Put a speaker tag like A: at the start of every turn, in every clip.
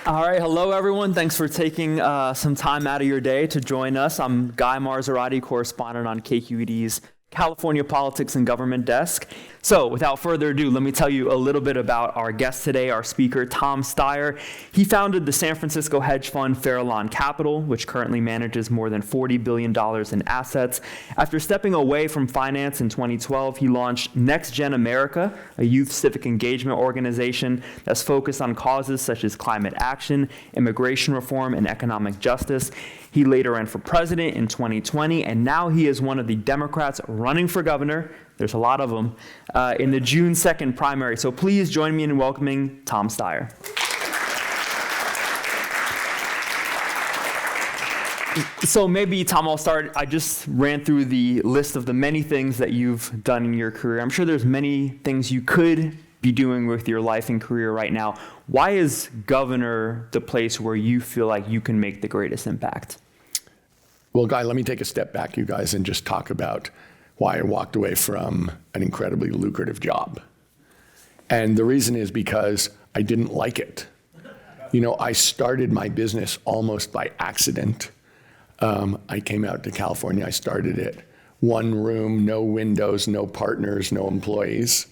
A: All right, hello everyone. Thanks for taking some time out of your day to join us. I'm Guy Marzorati, correspondent on KQED's California Politics and Government Desk. So without further ado, let me tell you a little bit about our guest today, our speaker, Tom Steyer. He founded the San Francisco hedge fund Farallon Capital, which currently manages more than $40 billion in assets. After stepping away from finance in 2012, he launched Next Gen America, a youth civic engagement organization that's focused on causes such as climate action, immigration reform, and economic justice. He later ran for president in 2020, and now he is one of the Democrats running for governor. There's a lot of them in the June 2nd primary. So please join me in welcoming Tom Steyer. So maybe, Tom, I'll start. I just ran through the list of the many things that you've done in your career. I'm sure there's many things you could be doing with your life and career right now. Why is governor the place where you feel like you can make the greatest impact?
B: Well, Guy, let me take a step back, you guys, and just talk about why I walked away from an incredibly lucrative job. And the reason is because I didn't like it. You know, I started my business almost by accident. I came out to California, I started it. One room, no windows, no partners, no employees.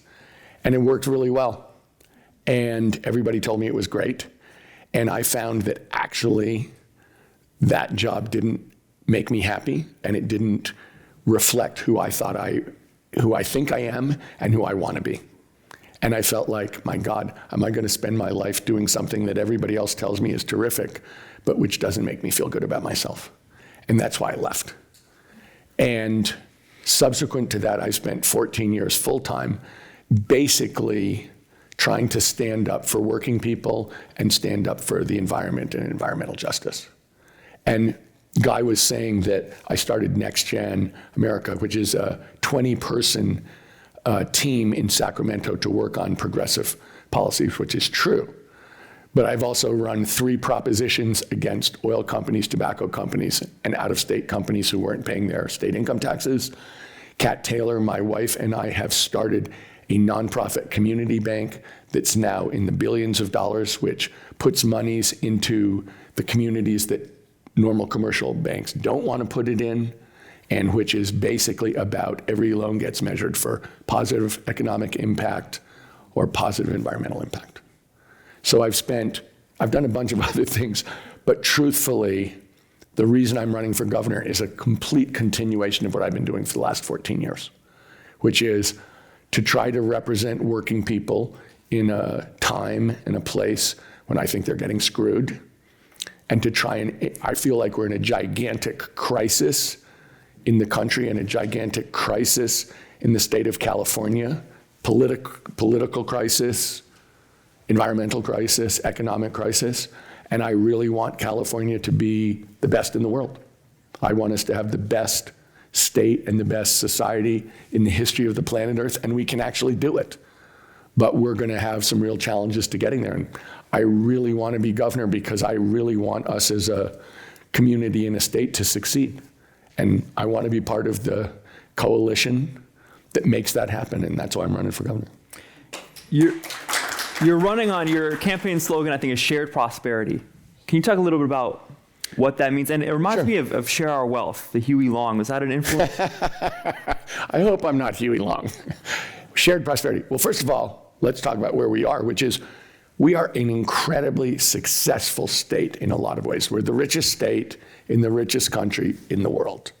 B: And it worked really well. And everybody told me it was great. And I found that actually that job didn't make me happy, and it didn't reflect who I think I am and who I want to be. And I felt like, my God, am I going to spend my life doing something that everybody else tells me is terrific, but which doesn't make me feel good about myself? And that's why I left. And subsequent to that, I spent 14 years full-time, basically trying to stand up for working people and stand up for the environment and environmental justice. And Guy was saying that I started Next Gen America, which is a 20-person team in Sacramento to work on progressive policies, which is true. But I've also run 3 propositions against oil companies, tobacco companies, and out-of-state companies who weren't paying their state income taxes. Kat Taylor, my wife, and I have started a nonprofit community bank that's now in the billions of dollars, which puts monies into the communities that normal commercial banks don't want to put it in, and which is basically about every loan gets measured for positive economic impact or positive environmental impact. So I've done a bunch of other things, but truthfully, the reason I'm running for governor is a complete continuation of what I've been doing for the last 14 years, which is to try to represent working people in a time and a place when I think they're getting screwed, and to try and, I feel like we're in a gigantic crisis in the country and a gigantic crisis in the state of California, political crisis, environmental crisis, economic crisis, and I really want California to be the best in the world. I want us to have the best state and the best society in the history of the planet Earth, and we can actually do it. But we're gonna have some real challenges to getting there. And I really want to be governor because I really want us as a community and a state to succeed. And I want to be part of the coalition that makes that happen, and that's why I'm running for governor.
A: You're running on your campaign slogan, I think, is shared prosperity. Can you talk a little bit about what that means? And it reminds me of Share Our Wealth, the Huey Long. Was that an influence?
B: I hope I'm not Huey Long. Shared prosperity. Well, first of all, let's talk about where we are, which is we are an incredibly successful state in a lot of ways. We're the richest state in the richest country in the world.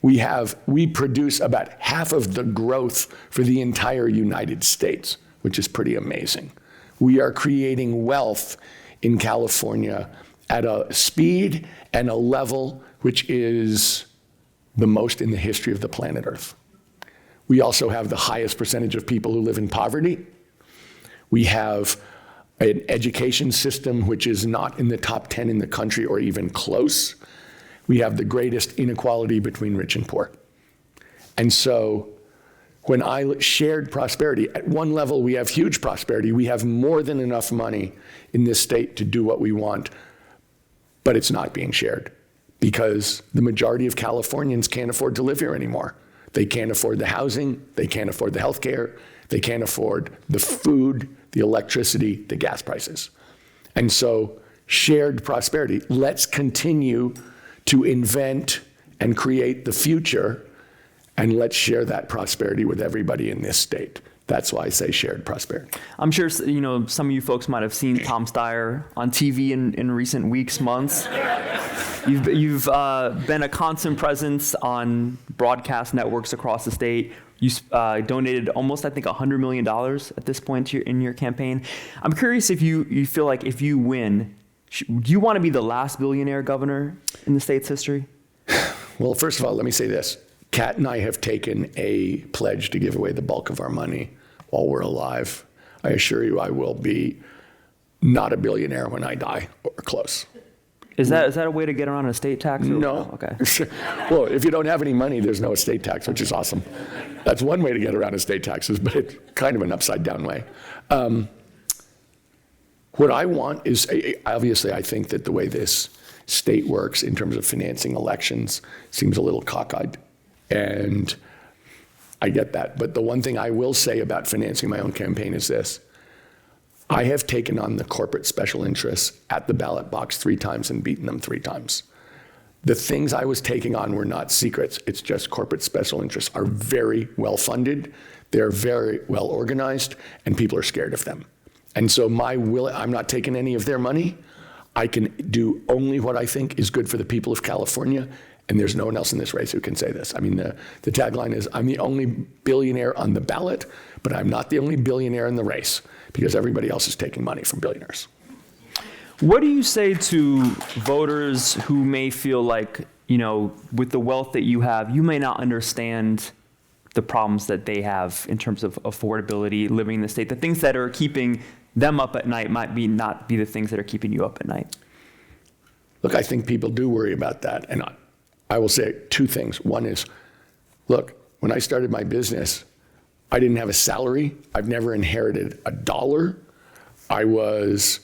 B: We produce about half of the growth for the entire United States, which is pretty amazing. We are creating wealth in California at a speed and a level which is the most in the history of the planet Earth. We also have the highest percentage of people who live in poverty. We have an education system which is not in the top 10 in the country or even close. We have the greatest inequality between rich and poor. And so when I shared prosperity, at one level we have huge prosperity. We have more than enough money in this state to do what we want, but it's not being shared because the majority of Californians can't afford to live here anymore. They can't afford the housing, they can't afford the healthcare, they can't afford the food, the electricity, the gas prices. And so shared prosperity. Let's continue to invent and create the future, and let's share that prosperity with everybody in this state. That's why I say shared prosperity.
A: I'm sure some of you folks might have seen Tom Steyer on TV in recent weeks, months. You've been a constant presence on broadcast networks across the state. You donated almost, I think, $100 million at this point in your campaign. I'm curious if you feel like if you win, do you want to be the last billionaire governor in the state's history?
B: Well, first of all, let me say this. Kat and I have taken a pledge to give away the bulk of our money while we're alive. I assure you I will be not a billionaire when I die, or close.
A: Is that a way to get around a estate tax?
B: No.
A: Okay.
B: Well, if you don't have any money, there's no estate tax, which is awesome. That's one way to get around estate taxes, but it's kind of an upside down way. What I want is, obviously, I think that the way this state works in terms of financing elections seems a little cockeyed, and I get that. But the one thing I will say about financing my own campaign is this. I have taken on the corporate special interests at the ballot box 3 times and beaten them 3 times. The things I was taking on were not secrets. It's just corporate special interests are very well funded, they're very well organized, and people are scared of them. And so I'm not taking any of their money. I can do only what I think is good for the people of California, and there's no one else in this race who can say this. I mean, the tagline is, I'm the only billionaire on the ballot, but I'm not the only billionaire in the race, because everybody else is taking money from billionaires.
A: What do you say to voters who may feel like, with the wealth that you have, you may not understand the problems that they have in terms of affordability, living in the state, the things that are keeping them up at night might not be the things that are keeping you up at night?
B: Look, I think people do worry about that. And I will say 2 things. One is, look, when I started my business, I didn't have a salary. I've never inherited a dollar. I was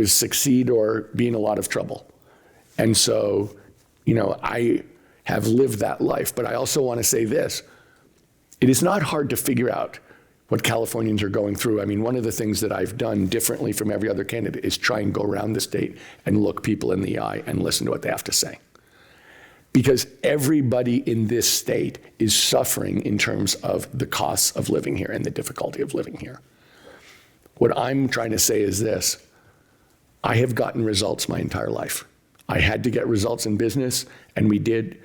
B: succeed or be in a lot of trouble. And so, I have lived that life. But I also want to say this. It is not hard to figure out what Californians are going through. I mean, one of the things that I've done differently from every other candidate is try and go around the state and look people in the eye and listen to what they have to say. Because everybody in this state is suffering in terms of the costs of living here and the difficulty of living here. What I'm trying to say is this. I have gotten results my entire life. I had to get results in business, and we did.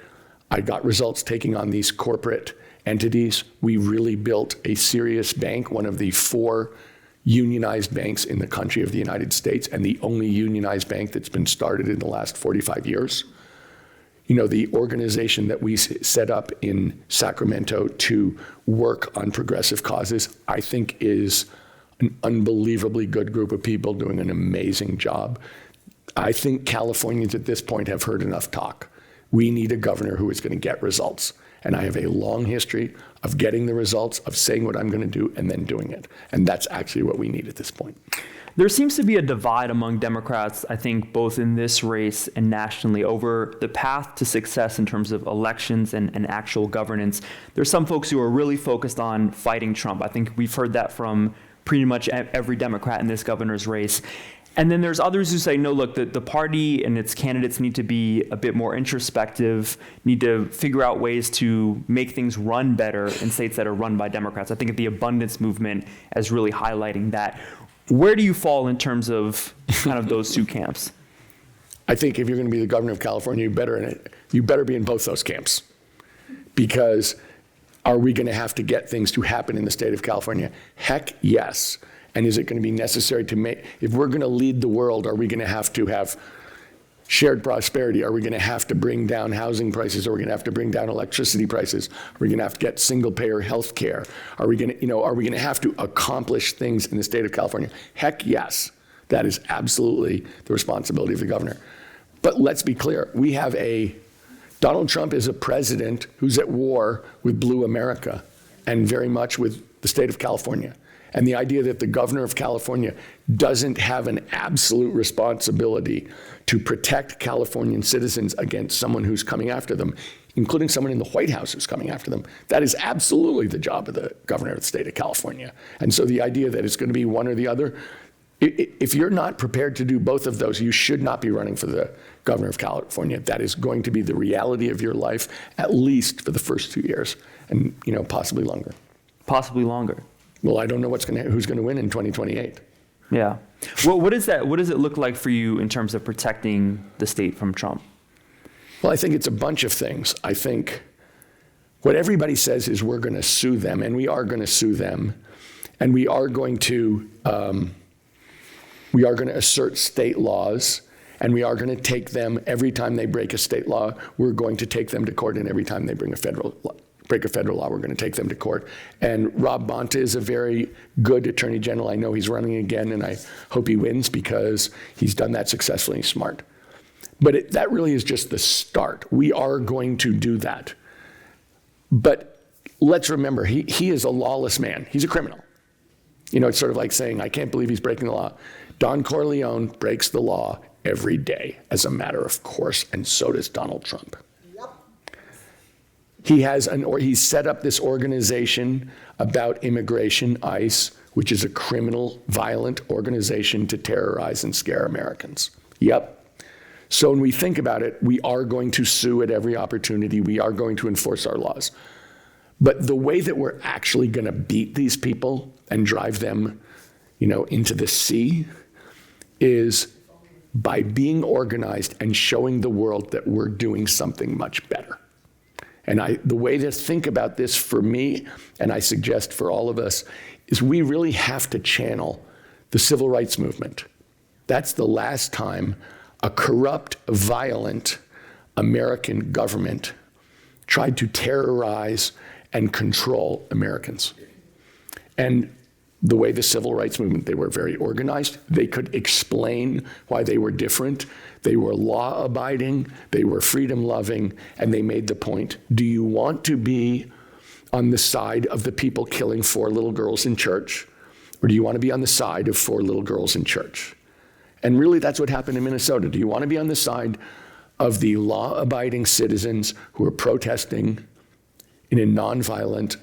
B: I got results taking on these corporate entities. We really built a serious bank, one of the 4 unionized banks in the country of the United States, and the only unionized bank that's been started in the last 45 years. The organization that we set up in Sacramento to work on progressive causes, I think is an unbelievably good group of people doing an amazing job. I think Californians at this point have heard enough talk. We need a governor who is going to get results. And I have a long history of getting the results, of saying what I'm going to do, and then doing it. And that's actually what we need at this point.
A: There seems to be a divide among Democrats, I think, both in this race and nationally, over the path to success in terms of elections and actual governance. There's some folks who are really focused on fighting Trump. I think we've heard that from pretty much every Democrat in this governor's race. And then there's others who say, no, look, the party and its candidates need to be a bit more introspective, need to figure out ways to make things run better in states that are run by Democrats. I think the abundance movement is really highlighting that. Where do you fall in terms of kind of those 2 camps?
B: I think if you're going to be the governor of California, you better be in both those camps. Because are we going to have to get things to happen in the state of California? Heck, yes. And is it going to be necessary to if we're going to lead the world, are we going to have shared prosperity? Are we going to have to bring down housing prices? Are we going to have to bring down electricity prices? Are we going to have to get single-payer health care? Are we going to have to accomplish things in the state of California? Heck, yes. That is absolutely the responsibility of the governor. But let's be clear. Donald Trump is a president who's at war with Blue America and very much with the state of California. And the idea that the governor of California doesn't have an absolute responsibility to protect Californian citizens against someone who's coming after them, including someone in the White House who's coming after them, that is absolutely the job of the governor of the state of California. And so the idea that it's going to be one or the other, If you're not prepared to do both of those, you should not be running for the governor of California. That is going to be the reality of your life, at least for the first 2 years, and possibly longer.
A: Possibly longer.
B: Well, I don't know who's going to win in 2028.
A: Yeah. Well, what does it look like for you in terms of protecting the state from Trump?
B: Well, I think it's a bunch of things. I think what everybody says is we're going to sue them, and we are going to sue them, and we are going to assert state laws, and we are going to take them every time they break a state law. We're going to take them to court, and every time they break a federal law, we're going to take them to court. And Rob Bonta is a very good attorney general. I know he's running again, and I hope he wins because he's done that successfully. He's smart. But that really is just the start. We are going to do that. But let's remember, he is a lawless man. He's a criminal. It's sort of like saying, I can't believe he's breaking the law. Don Corleone breaks the law every day as a matter of course, and so does Donald Trump. Yep. He's set up this organization about immigration, ICE, which is a criminal, violent organization to terrorize and scare Americans. Yep. So when we think about it, we are going to sue at every opportunity. We are going to enforce our laws. But the way that we're actually going to beat these people and drive them, into the sea is by being organized and showing the world that we're doing something much better. And the way to think about this for me, and I suggest for all of us, is we really have to channel the civil rights movement. That's the last time a corrupt, violent American government tried to terrorize and control Americans. And the way the civil rights movement, they were very organized. They could explain why they were different. They were law-abiding, they were freedom-loving, and they made the point, do you want to be on the side of the people killing 4 little girls in church, or do you want to be on the side of 4 little girls in church? And really, that's what happened in Minnesota. Do you want to be on the side of the law-abiding citizens who are protesting in a nonviolent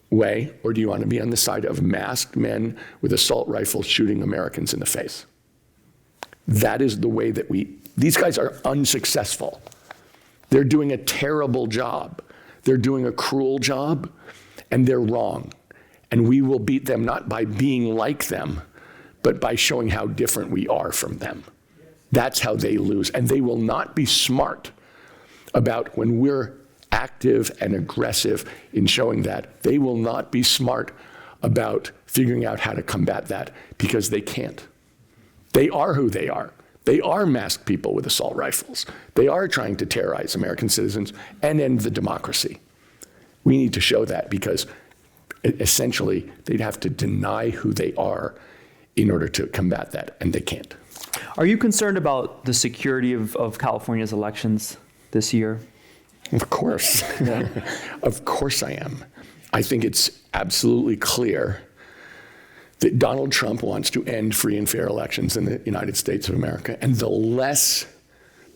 B: way, or do you want to be on the side of masked men with assault rifles shooting Americans in the face? That is the way that these guys are unsuccessful. They're doing a terrible job. They're doing a cruel job, and they're wrong. And we will beat them not by being like them, but by showing how different we are from them. That's how they lose. And they will not be smart about when we're active and aggressive in showing that. They will not be smart about figuring out how to combat that because they can't. They are who they are. They are masked people with assault rifles. They are trying to terrorize American citizens and end the democracy. We need to show that because essentially they'd have to deny who they are in order to combat that, and they can't.
A: Are you concerned about the security of California's elections this year?
B: Of course. Yeah. Of course I am. I think it's absolutely clear that Donald Trump wants to end free and fair elections in the United States of America. And the less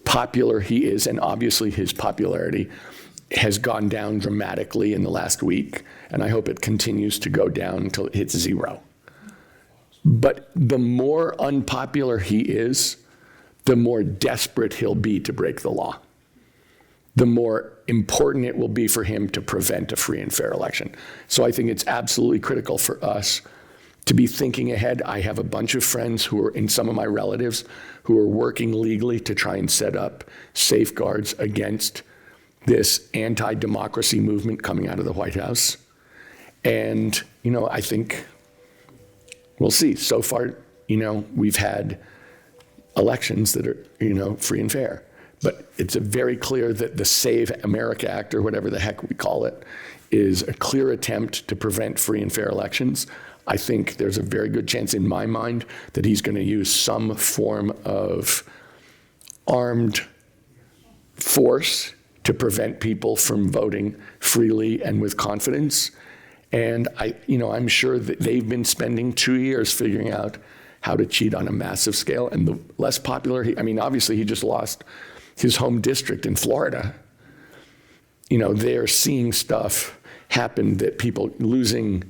B: popular he is, and obviously his popularity has gone down dramatically in the last week, and I hope it continues to go down until it hits 0. But the more unpopular he is, the more desperate he'll be to break the law. The more important it will be for him to prevent a free and fair election. So I think it's absolutely critical for us to be thinking ahead. I have a bunch of friends and some of my relatives who are working legally to try and set up safeguards against this anti-democracy movement coming out of the White House. And, I think we'll see. So far, we've had elections that are, free and fair. But it's very clear that the Save America Act, or whatever the heck we call it, is a clear attempt to prevent free and fair elections. I think there's a very good chance in my mind that he's going to use some form of armed force to prevent people from voting freely and with confidence. And I'm sure that they've been spending 2 years figuring out how to cheat on a massive scale. And the less popular, obviously he just lost his home district in Florida. They're seeing stuff happen that people losing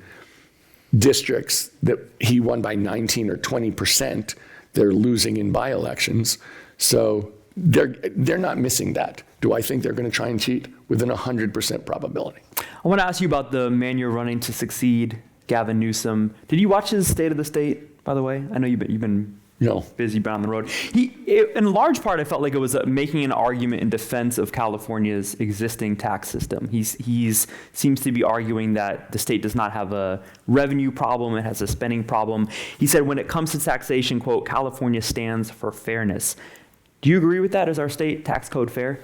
B: districts that he won by 19 or 20%, they're losing in by-elections. So they're not missing that. Do I think they're going to try and cheat? Within 100% probability.
A: I want to ask you about the man you're running to succeed, Gavin Newsom. Did you watch his State of the State, by the way? I know you've been
B: No.
A: busy, been on the road. In large part, I felt like it was making an argument in defense of California's existing tax system. He's seems to be arguing that the state does not have a revenue problem, it has a spending problem. He said when it comes to taxation, quote, California stands for fairness. Do you agree with that? Is our state tax code fair?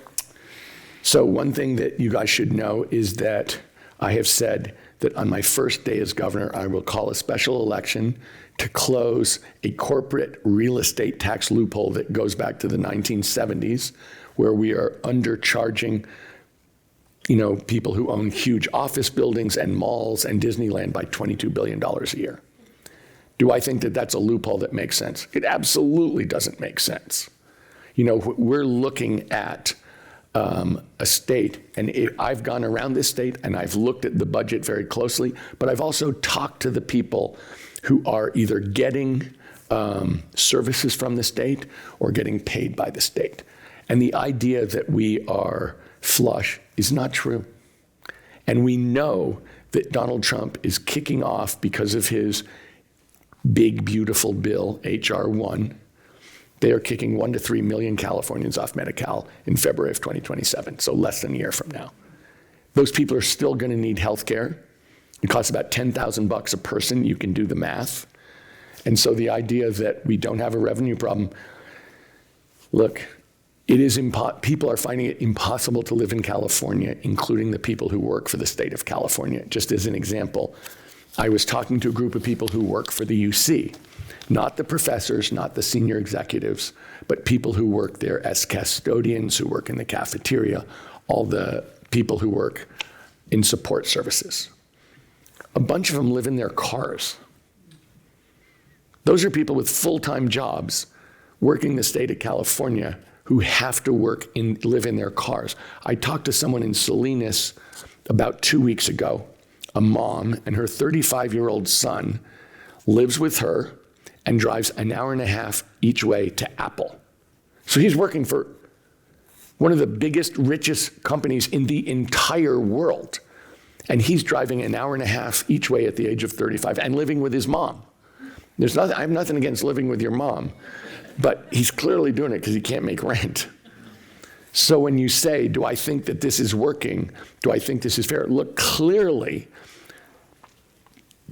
B: So one thing that you guys should know is that I have said that on my first day as governor, I will call a special election to close a corporate real estate tax loophole that goes back to the 1970s, where we are undercharging, people who own huge office buildings and malls and Disneyland by $22 billion a year. Do I think that that's a loophole that makes sense? It absolutely doesn't make sense. We're looking at a state, and I've gone around this state and I've looked at the budget very closely, but I've also talked to the people who are either getting services from the state or getting paid by the state. And the idea that we are flush is not true. And we know that Donald Trump is kicking off because of his big, beautiful bill, H.R. 1. They are kicking 1 to 3 million Californians off Medi-Cal in February of 2027, so less than a year from now. Those people are still going to need health care. It costs about $10,000 a person. You can do the math. And so the idea that we don't have a revenue problem, look, people are finding it impossible to live in California, including the people who work for the state of California. Just as an example, I was talking to a group of people who work for the UC, not the professors, not the senior executives, but people who work there as custodians, who work in the cafeteria, all the people who work in support services. A bunch of them live in their cars. Those are people with full-time jobs working in the state of California who have to live in their cars. I talked to someone in Salinas about 2 weeks ago, a mom, and her 35-year-old son lives with her and drives an hour and a half each way to Apple. So he's working for one of the biggest, richest companies in the entire world. And he's driving an hour and a half each way at the age of 35 and living with his mom. I have nothing against living with your mom, but he's clearly doing it because he can't make rent. So when you say, do I think that this is working? Do I think this is fair? Look, clearly,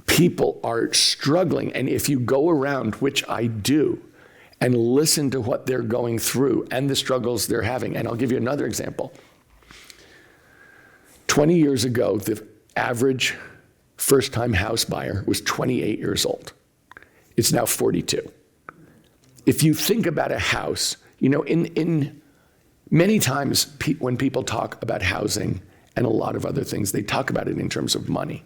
B: people are struggling. And if you go around, which I do, and listen to what they're going through and the struggles they're having, and I'll give you another example. 20 years ago, the average first-time house buyer was 28 years old. It's now 42. If you think about a house, in many times when people talk about housing and a lot of other things, they talk about it in terms of money,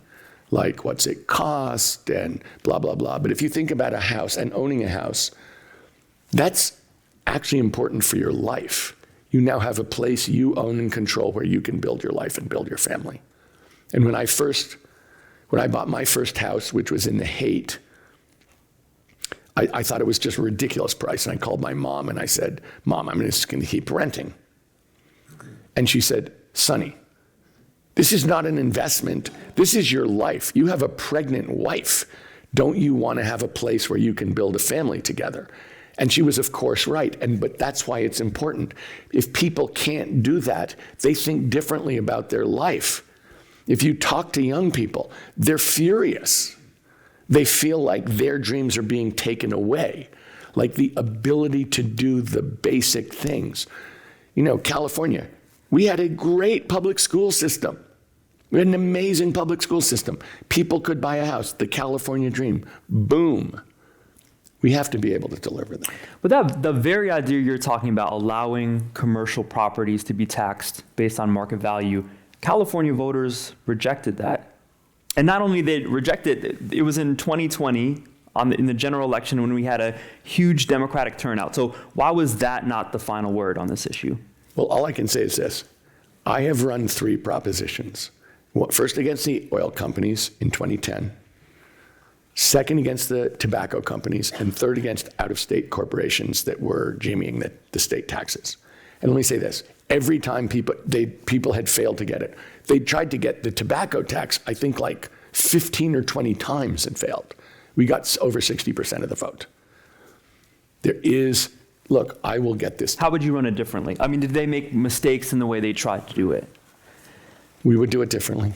B: like what's it cost and blah, blah, blah. But if you think about a house and owning a house, that's actually important for your life. You now have a place you own and control where you can build your life and build your family. And when I bought my first house, which was in the Haight, I thought it was just a ridiculous price. And I called my mom and I said, Mom, I'm just going to keep renting. And she said, Sonny, this is not an investment. This is your life. You have a pregnant wife. Don't you want to have a place where you can build a family together? And she was, of course, right. But that's why it's important. If people can't do that, they think differently about their life. If you talk to young people, they're furious. They feel like their dreams are being taken away, like the ability to do the basic things. California, we had a great public school system. We had an amazing public school system. People could buy a house, the California dream, boom. We have to be able to deliver that.
A: But the very idea you're talking about, allowing commercial properties to be taxed based on market value, California voters rejected that. And not only they rejected it was in 2020 in the general election when we had a huge Democratic turnout. So why was that not the final word on this issue?
B: Well, all I can say is this. I have run 3 propositions. First against the oil companies in 2010. second against the tobacco companies, and third against out-of-state corporations that were jimmying the state taxes. And let me say this, every time people had failed to get it, they tried to get the tobacco tax, I think like 15 or 20 times and failed. We got over 60% of the vote. Look, I will get this.
A: How would you run it differently? I mean, did they make mistakes in the way they tried to do it?
B: We would do it differently.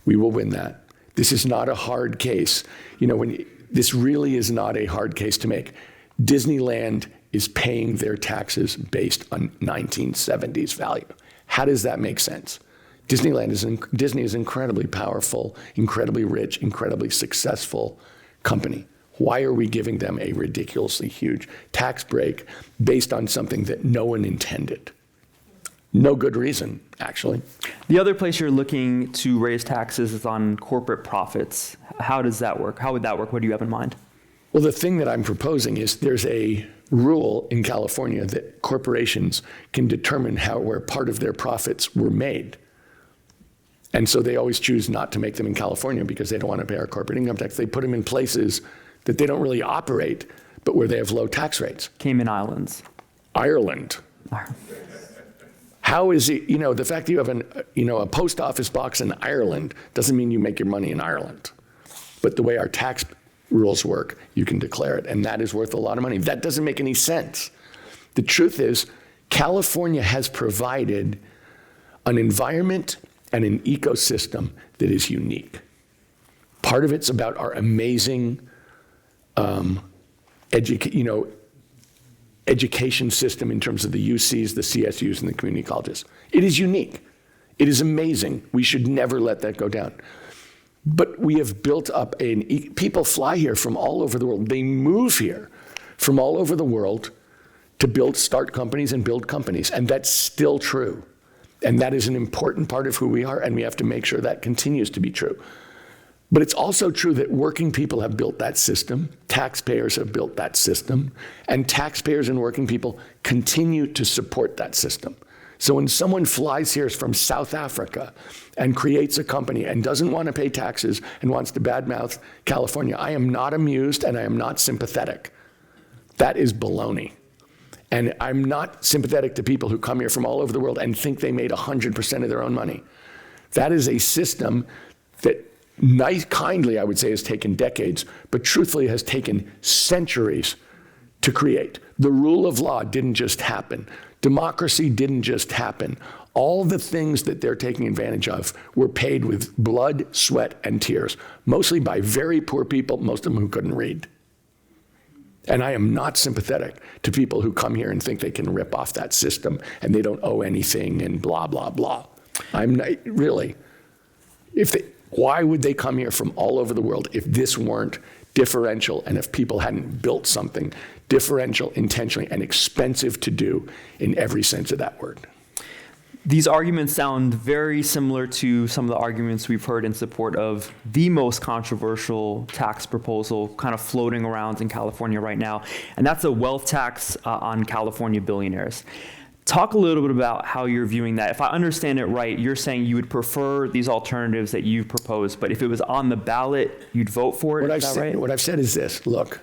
B: We will win that. This is not a hard case. This really is not a hard case to make. Disneyland is paying their taxes based on 1970s value. How does that make sense? Disney is an incredibly powerful, incredibly rich, incredibly successful company. Why are we giving them a ridiculously huge tax break based on something that no one intended? No good reason, actually.
A: The other place you're looking to raise taxes is on corporate profits. How does that work? How would that work? What do you have in mind?
B: Well, the thing that I'm proposing is there's a rule in California that corporations can determine where part of their profits were made. And so they always choose not to make them in California because they don't want to pay our corporate income tax. They put them in places that they don't really operate, but where they have low tax rates.
A: Cayman Islands.
B: Ireland. How is it, the fact that you have a post office box in Ireland doesn't mean you make your money in Ireland. But the way our tax rules work, you can declare it, and that is worth a lot of money. That doesn't make any sense. The truth is, California has provided an environment and an ecosystem that is unique. Part of it's about our amazing education system in terms of the UCs, the CSUs, and the community colleges. It is unique. It is amazing. We should never let that go down. But we have built up people fly here from all over the world. They move here from all over the world to start companies and build companies. And that's still true. And that is an important part of who we are, and we have to make sure that continues to be true. But it's also true that working people have built that system, taxpayers have built that system, and taxpayers and working people continue to support that system. So when someone flies here from South Africa and creates a company and doesn't want to pay taxes and wants to badmouth California, I am not amused and I am not sympathetic. That is baloney. And I'm not sympathetic to people who come here from all over the world and think they made 100% of their own money. That is a system that kindly, I would say, has taken decades, but truthfully has taken centuries to create. The rule of law didn't just happen. Democracy didn't just happen. All the things that they're taking advantage of were paid with blood, sweat, and tears, mostly by very poor people, most of them who couldn't read. And I am not sympathetic to people who come here and think they can rip off that system and they don't owe anything and blah, blah, blah. I'm not, really. Why would they come here from all over the world if this weren't differential and if people hadn't built something differential, intentionally, and expensive to do in every sense of that word?
A: These arguments sound very similar to some of the arguments we've heard in support of the most controversial tax proposal kind of floating around in California right now, and that's a wealth tax on California billionaires. Talk a little bit about how you're viewing that. If I understand it right, you're saying you would prefer these alternatives that you've proposed, but if it was on the ballot, you'd vote for it, is that right?
B: What I've said is this, look,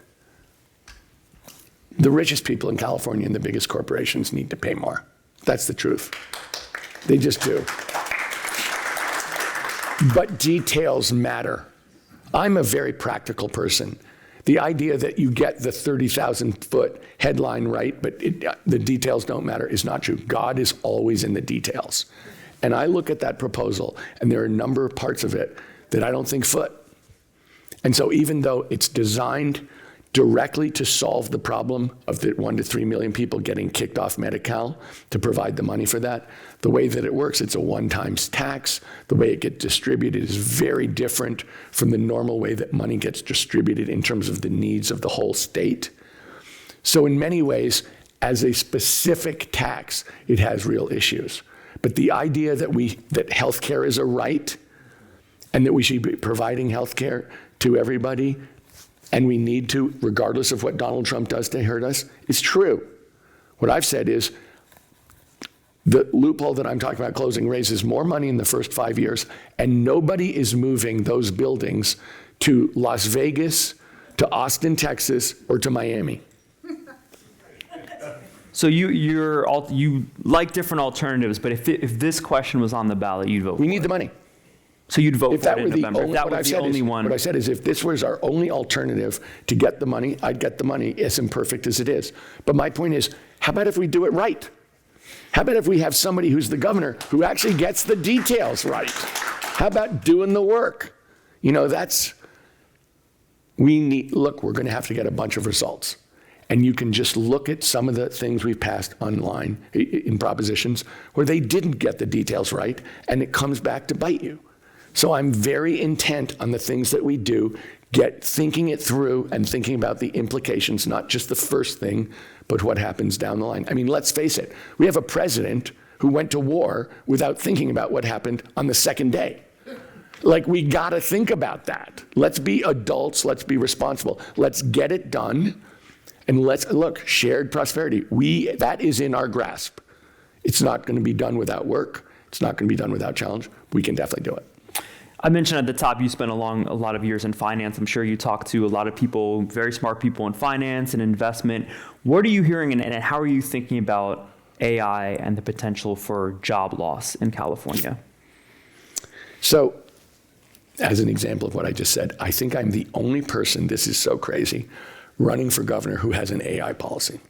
B: the richest people in California and the biggest corporations need to pay more. That's the truth. They just do. But details matter. I'm a very practical person. The idea that you get the 30,000-foot headline right, but the details don't matter is not true. God is always in the details. And I look at that proposal, and there are a number of parts of it that I don't think foot. And so even though it's designed directly to solve the problem of the 1 to 3 million people getting kicked off Medi-Cal to provide the money for that, the way that it works, it's a one-time tax. The way it gets distributed is very different from the normal way that money gets distributed in terms of the needs of the whole state. So in many ways, as a specific tax, it has real issues. But the idea that healthcare is a right and that we should be providing healthcare to everybody, and we need to, regardless of what Donald Trump does to hurt us, is true. What I've said is the loophole that I'm talking about closing raises more money in the first 5 years, and nobody is moving those buildings to Las Vegas, to Austin, Texas, or to Miami.
A: So you like different alternatives, but if this question was on the ballot, you'd vote
B: We
A: for
B: need
A: it.
B: the money.
A: So you'd vote
B: If
A: for
B: that
A: it
B: were
A: in
B: the
A: November.
B: only,
A: If that
B: what I've
A: was the
B: said
A: only
B: is,
A: one.
B: what I said is, if this was our only alternative to get the money, I'd get the money, as imperfect as it is. But my point is, how about if we do it right? How about if we have somebody who's the governor who actually gets the details right? How about doing the work? You know, look, we're going to have to get a bunch of results. And you can just look at some of the things we've passed online in propositions where they didn't get the details right, and it comes back to bite you. So I'm very intent on the things that we do, thinking it through and thinking about the implications, not just the first thing, but what happens down the line. I mean, let's face it, we have a president who went to war without thinking about what happened on the second day. Like, we gotta think about that. Let's be adults, let's be responsible. Let's get it done, and let's, look, shared prosperity. That is in our grasp. It's not gonna be done without work. It's not gonna be done without challenge. We can definitely do it.
A: I mentioned at the top you spent a lot of years in finance. I'm sure you talk to a lot of people, very smart people in finance and investment. What are you hearing and how are you thinking about AI and the potential for job loss in California?
B: So, as an example of what I just said, I think I'm the only person, this is so crazy, running for governor who has an AI policy.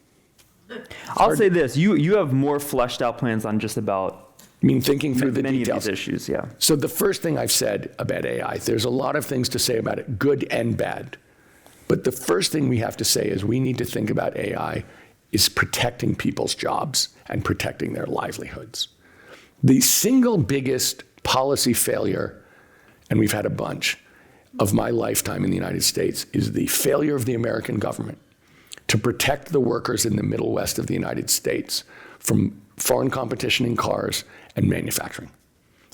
A: I'll say this, you have more fleshed out plans on just about
B: Thinking through the
A: many
B: details.
A: of these issues, yeah.
B: So the first thing I've said about AI, there's a lot of things to say about it, good and bad. But the first thing we have to say is we need to think about AI is protecting people's jobs and protecting their livelihoods. The single biggest policy failure, and we've had a bunch, of my lifetime in the United States is the failure of the American government to protect the workers in the Middle West of the United States from foreign competition in cars and manufacturing.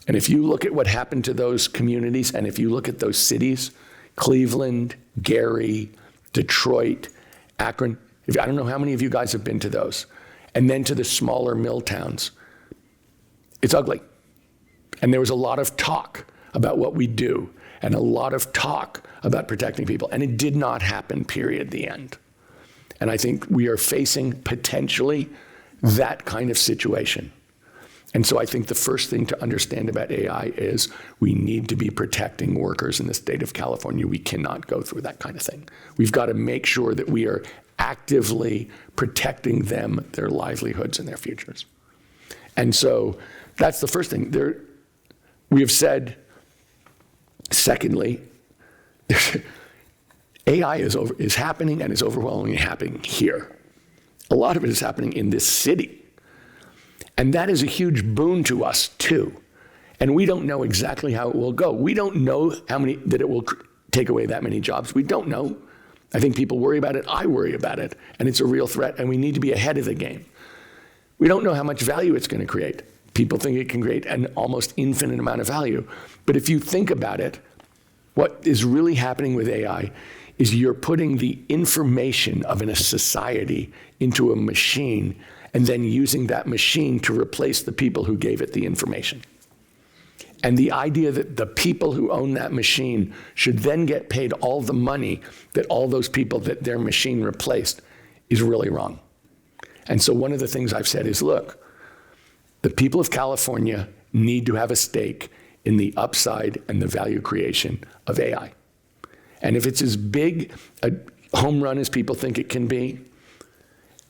B: And if you look at what happened to those communities, and if you look at those cities, Cleveland, Gary, Detroit, Akron, I don't know how many of you guys have been to those, and then to the smaller mill towns, it's ugly. And there was a lot of talk about what we do, and a lot of talk about protecting people, and it did not happen, period, the end. And I think we are facing potentially that kind of situation. And so I think the first thing to understand about AI is we need to be protecting workers in the state of California. We cannot go through that kind of thing. We've got to make sure that we are actively protecting them, their livelihoods, and their futures. And so that's the first thing. We have said, secondly, AI is happening and is overwhelmingly happening here. A lot of it is happening in this city. And that is a huge boon to us, too. And we don't know exactly how it will go. We don't know that it will take away that many jobs. We don't know. I think people worry about it. I worry about it. And it's a real threat, and we need to be ahead of the game. We don't know how much value it's going to create. People think it can create an almost infinite amount of value. But if you think about it, what is really happening with AI is you're putting the information of a society into a machine and then using that machine to replace the people who gave it the information. And the idea that the people who own that machine should then get paid all the money that all those people that their machine replaced is really wrong. And so one of the things I've said is, look, the people of California need to have a stake in the upside and the value creation of AI. And if it's as big a home run as people think it can be,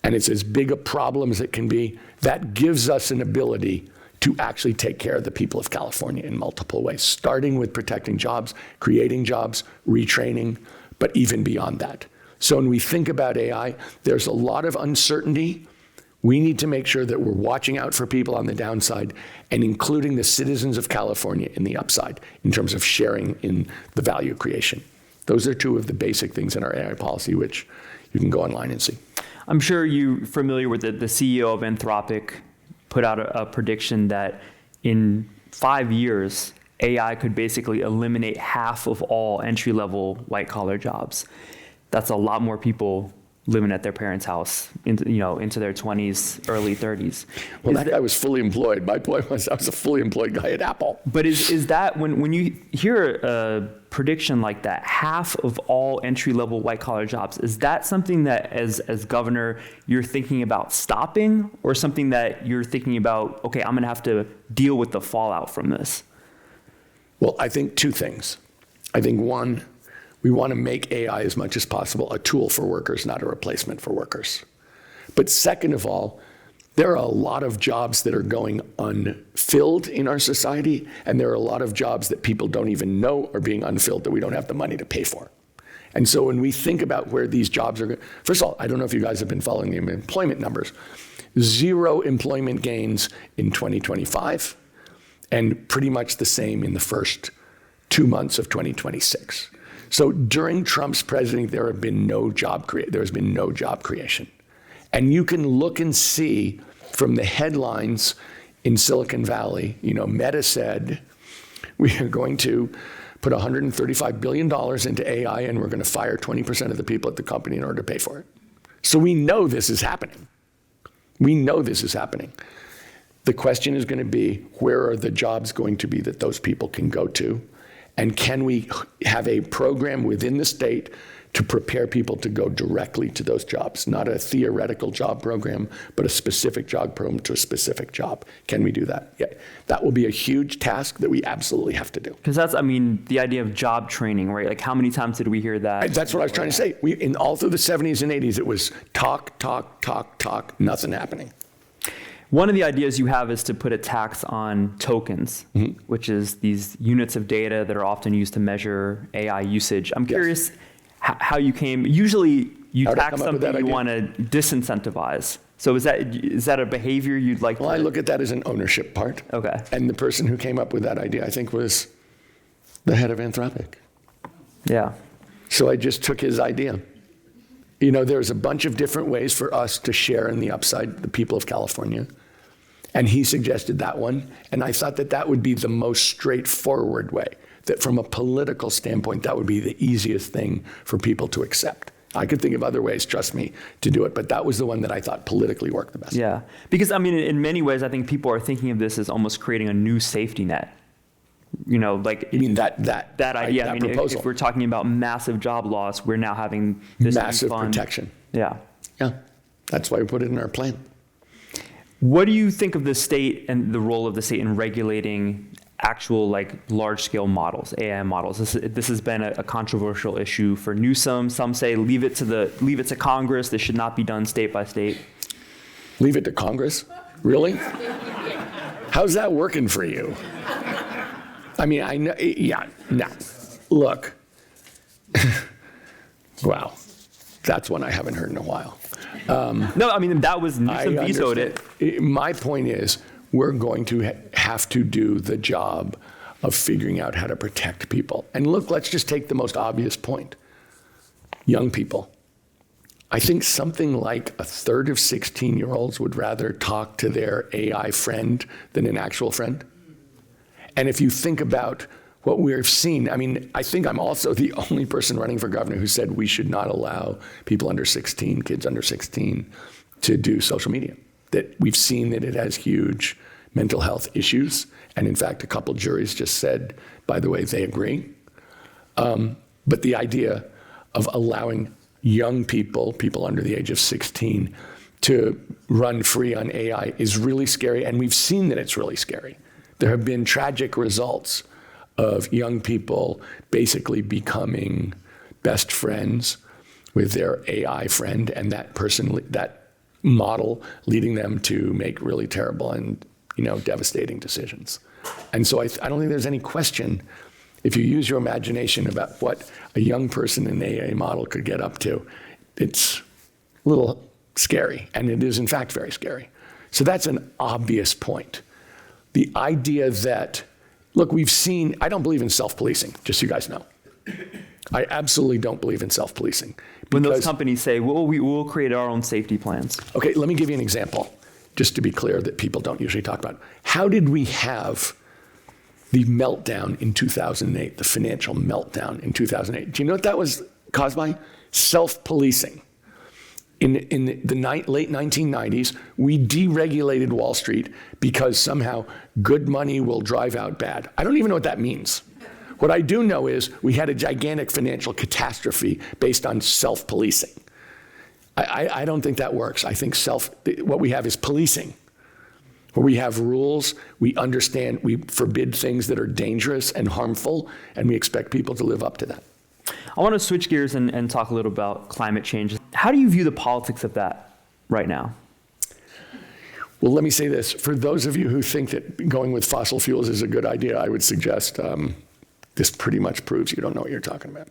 B: and it's as big a problem as it can be, that gives us an ability to actually take care of the people of California in multiple ways, starting with protecting jobs, creating jobs, retraining, but even beyond that. So when we think about AI, there's a lot of uncertainty. We need to make sure that we're watching out for people on the downside and including the citizens of California in the upside in terms of sharing in the value creation. Those are two of the basic things in our AI policy, which you can go online and see.
A: I'm sure you're familiar with the CEO of Anthropic put out a prediction that in 5 years, AI could basically eliminate half of all entry-level white-collar jobs. That's a lot more people living at their parents' house into their 20s, early 30s.
B: Well, that guy was fully employed. My point was I was a fully employed guy at Apple.
A: But is that, when you hear a prediction like that, half of all entry-level white-collar jobs, is that something that as governor you're thinking about stopping, or something that you're thinking about, okay, I'm going to have to deal with the fallout from this?
B: Well, I think two things. I think one, we want to make AI as much as possible a tool for workers, not a replacement for workers. But second of all, there are a lot of jobs that are going unfilled in our society, and there are a lot of jobs that people don't even know are being unfilled that we don't have the money to pay for. And so when we think about where these jobs are going, first of all, I don't know if you guys have been following the employment numbers. 0 employment gains in 2025, and pretty much the same in the first 2 months of 2026. So during Trump's presidency, there has been no job creation. And you can look and see from the headlines in Silicon Valley, Meta said, we are going to put $135 billion into AI, and we're going to fire 20% of the people at the company in order to pay for it. So we know this is happening. We know this is happening. The question is going to be, where are the jobs going to be that those people can go to? And can we have a program within the state to prepare people to go directly to those jobs? Not a theoretical job program, but a specific job program to a specific job. Can we do that? Yeah, that will be a huge task that we absolutely have to do.
A: Because that's, the idea of job training, right? Like, how many times did we hear that?
B: That's what I was trying to say. All through the 70s and 80s, it was talk, nothing happening.
A: One of the ideas you have is to put a tax on tokens, which is these units of data that are often used to measure AI usage. I'm curious how you came. Usually you tax something you want to disincentivize. So is that a behavior you'd like to?
B: Well, I look at that as an ownership part.
A: Okay.
B: And the person who came up with that idea, I think, was the head of Anthropic.
A: Yeah.
B: So I just took his idea. There's a bunch of different ways for us to share in the upside, the people of California. And he suggested that one. And I thought that would be the most straightforward way, that from a political standpoint, that would be the easiest thing for people to accept. I could think of other ways, trust me, to do it, but that was the one that I thought politically worked the best.
A: Yeah, because in many ways, I think people are thinking of this as almost creating a new safety net.
B: You mean that
A: idea?
B: That proposal.
A: If we're talking about massive job loss, we're now having this
B: massive
A: fund.
B: protection.
A: Yeah.
B: Yeah, that's why we put it in our plan.
A: What do you think of the state and the role of the state in regulating actual large-scale models, AI models? This has been a controversial issue for Newsom. Some say leave it to Congress. This should not be done state by state.
B: Leave it to Congress? Really? How's that working for you? I know. Yeah. No. Look. Wow. That's one I haven't heard in a while.
A: No, that was Newsom vetoed it.
B: My point is, we're going to have to do the job of figuring out how to protect people. And look, let's just take the most obvious point. Young people. I think something like a third of 16-year-olds would rather talk to their AI friend than an actual friend. And if you think about what we've seen, I think I'm also the only person running for governor who said we should not allow people under 16, kids under 16, to do social media. That we've seen that it has huge mental health issues. And in fact, a couple juries just said, by the way, they agree. But the idea of allowing young people under the age of 16, to run free on AI is really scary. And we've seen that it's really scary. There have been tragic results of young people basically becoming best friends with their AI friend, and that model leading them to make really terrible and devastating decisions. And so I don't think there's any question, if you use your imagination about what a young person in an AI model could get up to, it's a little scary, and it is in fact very scary. So that's an obvious point. The idea that, look, I don't believe in self-policing, just so you guys know. I absolutely don't believe in self-policing.
A: When those companies say, well, we will create our own safety plans.
B: Okay, let me give you an example, just to be clear, that people don't usually talk about. How did we have the meltdown in 2008, the financial meltdown in 2008? Do you know what that was caused by? Self-policing. In the late 1990s, we deregulated Wall Street because somehow good money will drive out bad. I don't even know what that means. What I do know is we had a gigantic financial catastrophe based on self-policing. I don't think that works. I think what we have is policing, where we have rules, we understand, we forbid things that are dangerous and harmful, and we expect people to live up to that.
A: I want to switch gears and talk a little about climate change. How do you view the politics of that right now?
B: Well, let me say this. For those of you who think that going with fossil fuels is a good idea, I would suggest this pretty much proves you don't know what you're talking about.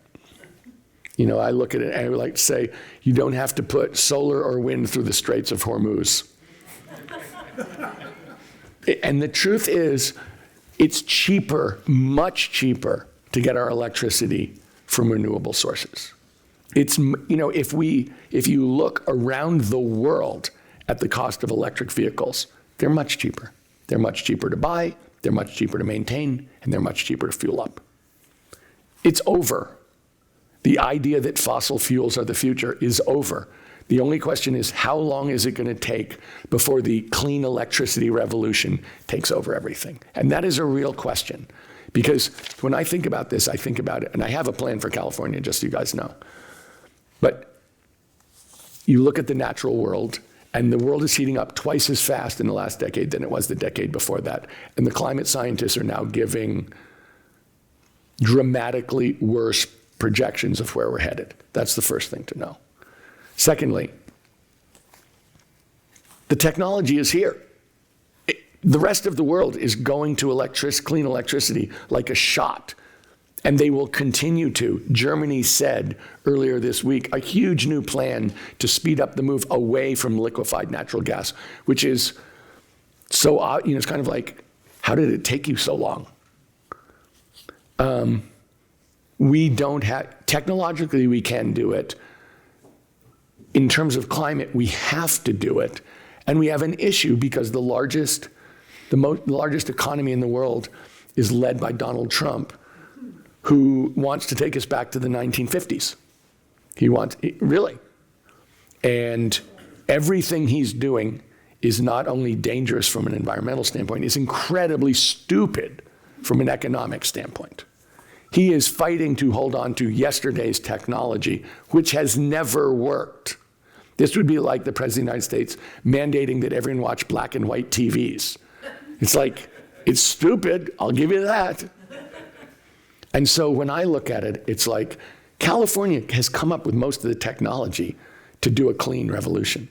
B: You know, I look at it and I would like to say, you don't have to put solar or wind through the Straits of Hormuz. And the truth is, it's cheaper, much cheaper, to get our electricity from renewable sources. It's, you know, if you look around the world at the cost of electric vehicles, they're much cheaper. They're much cheaper to buy, they're much cheaper to maintain, and they're much cheaper to fuel up. It's over. The idea that fossil fuels are the future is over. The only question is, how long is it going to take before the clean electricity revolution takes over everything? And that is a real question. Because when I think about this, I think about it, and I have a plan for California, just so you guys know. But you look at the natural world, and the world is heating up twice as fast in the last decade than it was the decade before that. And the climate scientists are now giving dramatically worse projections of where we're headed. That's the first thing to know. Secondly, the technology is here. The rest of the world is going to clean electricity like a shot, and they will continue to. Germany said earlier this week a huge new plan to speed up the move away from liquefied natural gas, which is so, you know, it's kind of like, how did it take you so long? We don't have, technologically we can do it. In terms of climate, we have to do it. And we have an issue because the largest economy in the world is led by Donald Trump, who wants to take us back to the 1950s. Really. And everything he's doing is not only dangerous from an environmental standpoint, it's incredibly stupid from an economic standpoint. He is fighting to hold on to yesterday's technology, which has never worked. This would be like the President of the United States mandating that everyone watch black and white TVs. It's like, it's stupid, I'll give you that. And so when I look at it, it's like, California has come up with most of the technology to do a clean revolution.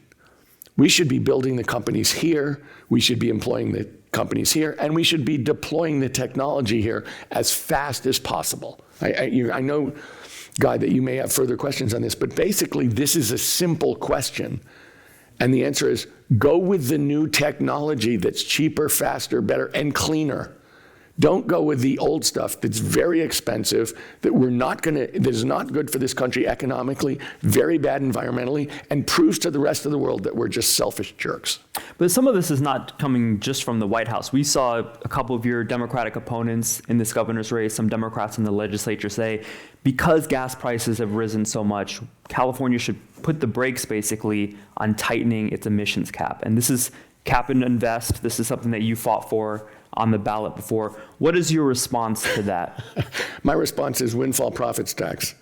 B: We should be building the companies here, we should be employing the companies here, and we should be deploying the technology here as fast as possible. I know, Guy, that you may have further questions on this, but basically this is a simple question. And the answer is, go with the new technology that's cheaper, faster, better, and cleaner. Don't go with the old stuff that's very expensive, that is not good for this country economically, very bad environmentally, and proves to the rest of the world that we're just selfish jerks.
A: But some of this is not coming just from the White House. We saw a couple of your Democratic opponents in this governor's race, some Democrats in the legislature say, because gas prices have risen so much, California should put the brakes basically on tightening its emissions cap. And this is cap and invest. This is something that you fought for on the ballot before. What is your response to that?
B: My response is windfall profits tax.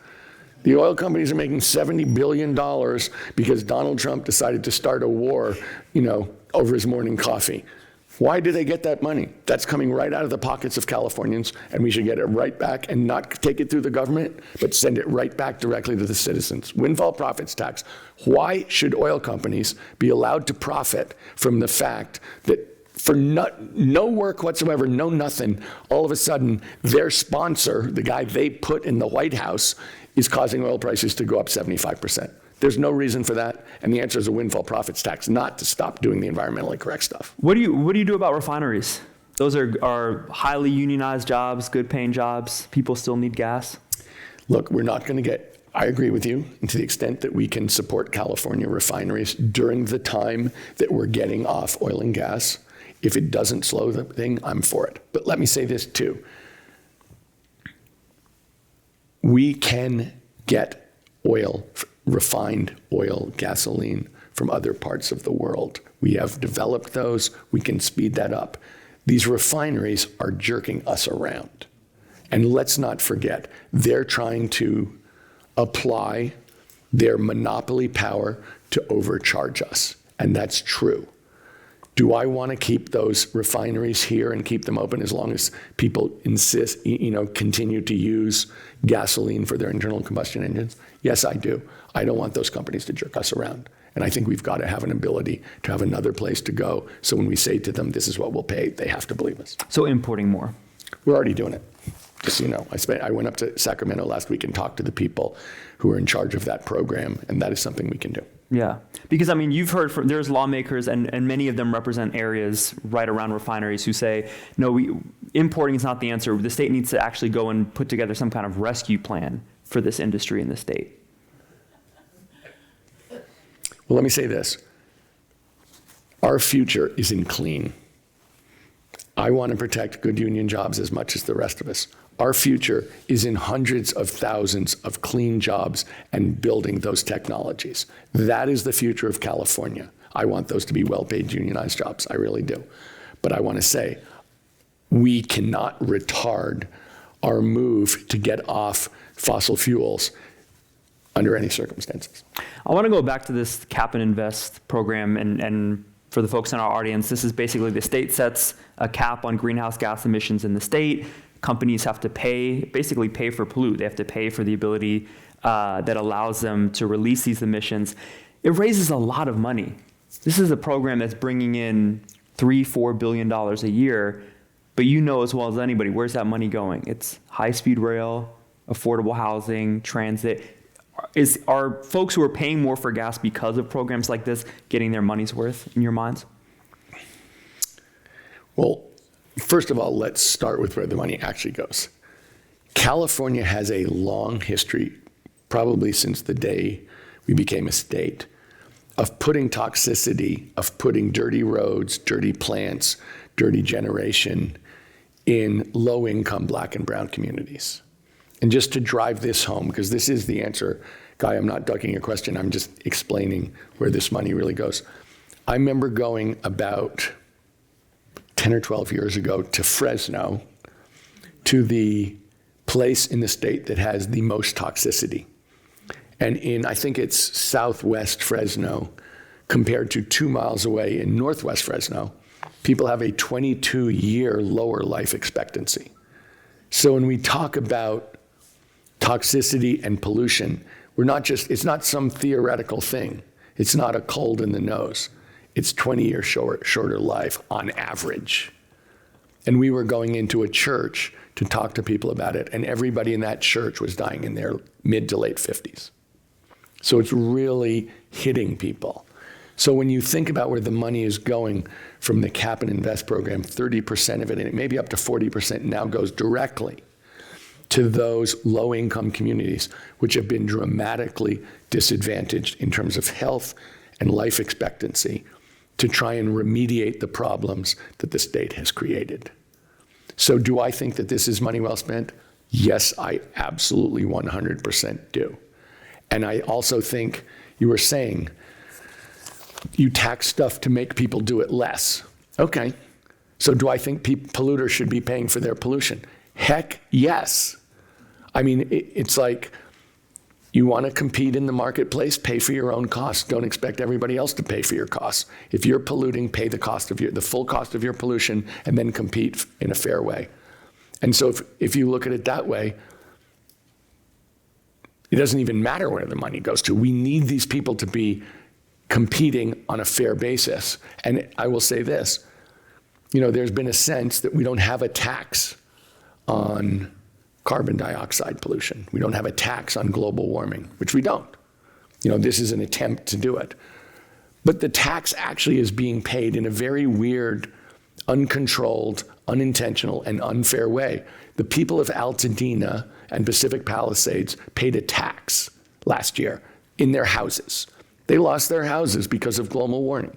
B: The oil companies are making $70 billion because Donald Trump decided to start a war, over his morning coffee. Why do they get that money? That's coming right out of the pockets of Californians, and we should get it right back and not take it through the government, but send it right back directly to the citizens. Windfall profits tax. Why should oil companies be allowed to profit from the fact that for no work whatsoever, no nothing, all of a sudden their sponsor, the guy they put in the White House, is causing oil prices to go up 75%? There's no reason for that, and the answer is a windfall profits tax, not to stop doing the environmentally correct stuff.
A: What do you do about refineries? Those are highly unionized jobs, good paying jobs. People still need gas.
B: Look, we're not going to I agree with you, and to the extent that we can support California refineries during the time that we're getting off oil and gas. If it doesn't slow the thing, I'm for it. But let me say this too. We can get oil refined oil, gasoline from other parts of the world. We have developed those. We can speed that up. These refineries are jerking us around. And let's not forget, they're trying to apply their monopoly power to overcharge us. And that's true. Do I want to keep those refineries here and keep them open as long as people insist, continue to use gasoline for their internal combustion engines? Yes, I do. I don't want those companies to jerk us around. And I think we've got to have an ability to have another place to go. So when we say to them, this is what we'll pay, they have to believe us.
A: So importing more.
B: We're already doing it. Just so you know, I went up to Sacramento last week and talked to the people who are in charge of that program, and that is something we can do.
A: Yeah, because you've heard there's lawmakers, and many of them represent areas right around refineries who say, no, importing is not the answer. The state needs to actually go and put together some kind of rescue plan for this industry in the state.
B: Well, let me say this. Our future is in clean. I want to protect good union jobs as much as the rest of us. Our future is in hundreds of thousands of clean jobs and building those technologies. That is the future of California. I want those to be well-paid unionized jobs. I really do. But I want to say, we cannot retard our move to get off fossil fuels under any circumstances.
A: I want to go back to this Cap and Invest program, and for the folks in our audience, this is basically the state sets a cap on greenhouse gas emissions in the state. Companies have to basically pay for pollute. They have to pay for the ability that allows them to release these emissions. It raises a lot of money. This is a program that's bringing in $3-4 billion a year, but you know as well as anybody, where's that money going? It's high-speed rail, affordable housing, transit. Are folks who are paying more for gas because of programs like this getting their money's worth in your minds?
B: Well, first of all, let's start with where the money actually goes. California has a long history, probably since the day we became a state, of putting toxicity, of putting dirty roads, dirty plants, dirty generation in low-income Black and brown communities. And just to drive this home, because this is the answer, Guy, I'm not ducking your question, I'm just explaining where this money really goes. I remember going about 10 or 12 years ago to Fresno, to the place in the state that has the most toxicity. And I think it's southwest Fresno, compared to 2 miles away in northwest Fresno, people have a 22-year lower life expectancy. So when we talk about toxicity and pollution, it's not some theoretical thing. It's not a cold in the nose. It's 20 years shorter life on average. And we were going into a church to talk to people about it, and everybody in that church was dying in their mid to late 50s. So it's really hitting people. So when you think about where the money is going from the Cap and Invest program, 30% of it, and it may be up to 40% now goes directly to those low-income communities, which have been dramatically disadvantaged in terms of health and life expectancy, to try and remediate the problems that the state has created. So do I think that this is money well spent? Yes, I absolutely 100% do. And I also think you were saying you tax stuff to make people do it less. Okay, so do I think polluters should be paying for their pollution? Heck yes. I mean, it's like, you want to compete in the marketplace, pay for your own costs. Don't expect everybody else to pay for your costs. If you're polluting, pay the full cost of your pollution, and then compete in a fair way. And so if you look at it that way, it doesn't even matter where the money goes to. We need these people to be competing on a fair basis. And I will say this, there's been a sense that we don't have a tax on carbon dioxide pollution. We don't have a tax on global warming, which we don't. This is an attempt to do it. But the tax actually is being paid in a very weird, uncontrolled, unintentional, and unfair way. The people of Altadena and Pacific Palisades paid a tax last year in their houses. They lost their houses because of global warming.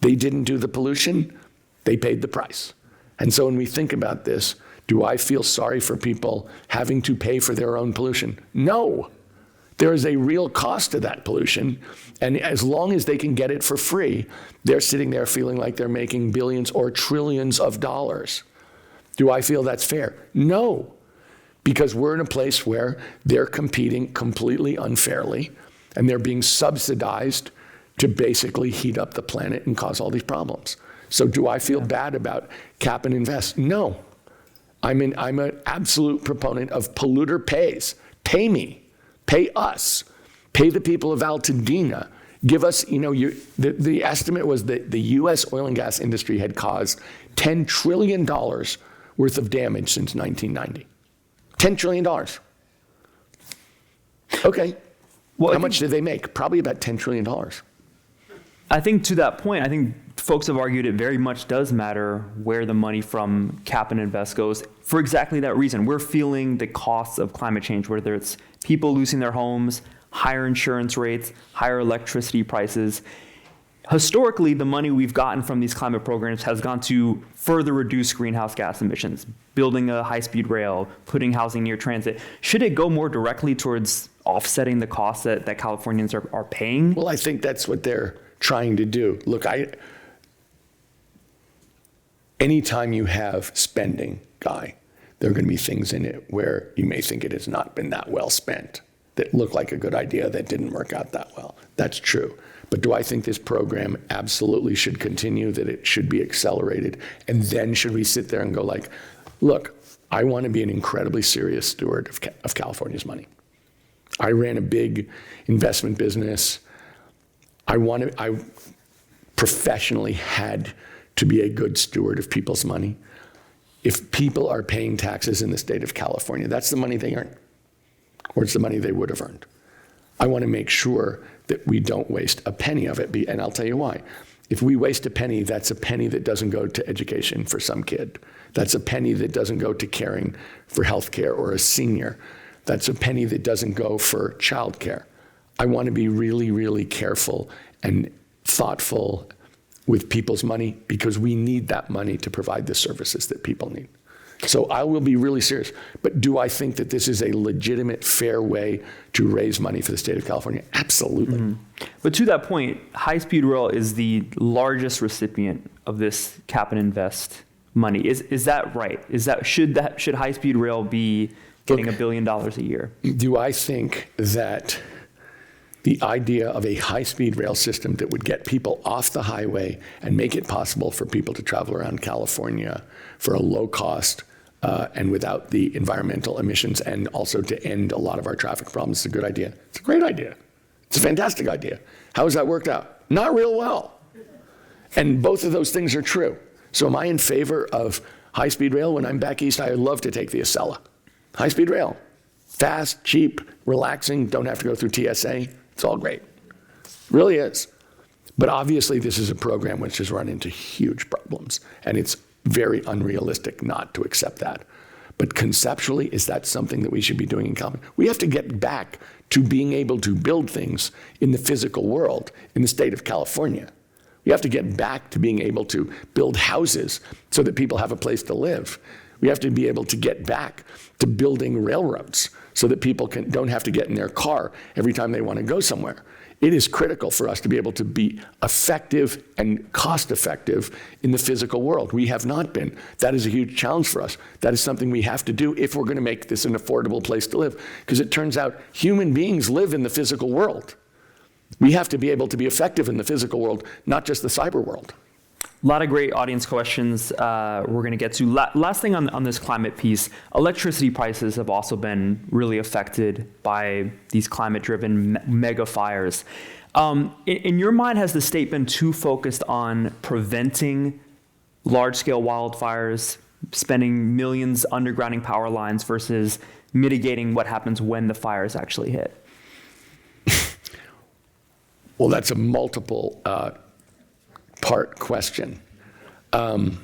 B: They didn't do the pollution, they paid the price. And so when we think about this, do I feel sorry for people having to pay for their own pollution? No. There is a real cost to that pollution. And as long as they can get it for free, they're sitting there feeling like they're making billions or trillions of dollars. Do I feel that's fair? No, because we're in a place where they're competing completely unfairly, and they're being subsidized to basically heat up the planet and cause all these problems. So do I feel bad about cap and invest? No. I'm an absolute proponent of polluter pays. Pay me. Pay us. Pay the people of Altadena. Give us, the estimate was that the U.S. oil and gas industry had caused $10 trillion worth of damage since 1990. $10 trillion. Okay. Well, how much did they make? Probably about $10 trillion.
A: I think to that point, I think folks have argued it very much does matter where the money from cap and invest goes for exactly that reason. We're feeling the costs of climate change, whether it's people losing their homes, higher insurance rates, higher electricity prices. Historically, the money we've gotten from these climate programs has gone to further reduce greenhouse gas emissions, building a high-speed rail, putting housing near transit. Should it go more directly towards offsetting the costs that Californians are paying?
B: Well, I think that's what they're trying to do. Look, anytime you have spending, Guy, there are going to be things in it where you may think it has not been that well spent, that looked like a good idea that didn't work out that well. That's true. But do I think this program absolutely should continue, that it should be accelerated? And then should we sit there and go like, look, I want to be an incredibly serious steward of California's money. I ran a big investment business. I professionally had to be a good steward of people's money. If people are paying taxes in the state of California, that's the money they earn, or it's the money they would have earned. I want to make sure that we don't waste a penny of it, and I'll tell you why. If we waste a penny, that's a penny that doesn't go to education for some kid. That's a penny that doesn't go to caring for healthcare or a senior. That's a penny that doesn't go for childcare. I want to be really, really careful and thoughtful with people's money because we need that money to provide the services that people need. So I will be really serious. But do I think that this is a legitimate, fair way to raise money for the state of California? Absolutely.
A: Mm-hmm. But to that point, high-speed rail is the largest recipient of this cap and invest money. Is that right? Should high-speed rail be getting $1 billion a year?
B: Do I think that the idea of a high-speed rail system that would get people off the highway and make it possible for people to travel around California for a low cost and without the environmental emissions, and also to end a lot of our traffic problems, is a good idea? It's a great idea. It's a fantastic idea. How has that worked out? Not real well. And both of those things are true. So am I in favor of high-speed rail? When I'm back east, I would love to take the Acela. High-speed rail. Fast, cheap, relaxing, don't have to go through TSA. It's all great. Really is. But obviously, this is a program which has run into huge problems, and it's very unrealistic not to accept that. But conceptually, is that something that we should be doing in California? We have to get back to being able to build things in the physical world in the state of California. We have to get back to being able to build houses so that people have a place to live. We have to be able to get back to building railroads so that people don't have to get in their car every time they want to go somewhere. It is critical for us to be able to be effective and cost-effective in the physical world. We have not been. That is a huge challenge for us. That is something we have to do if we're going to make this an affordable place to live. Because it turns out human beings live in the physical world. We have to be able to be effective in the physical world, not just the cyber world.
A: A lot of great audience questions we're going to get to. Last thing on this climate piece, electricity prices have also been really affected by these climate-driven mega fires. In your mind, has the state been too focused on preventing large-scale wildfires, spending millions undergrounding power lines versus mitigating what happens when the fires actually hit?
B: Well, that's a multiple part question. Do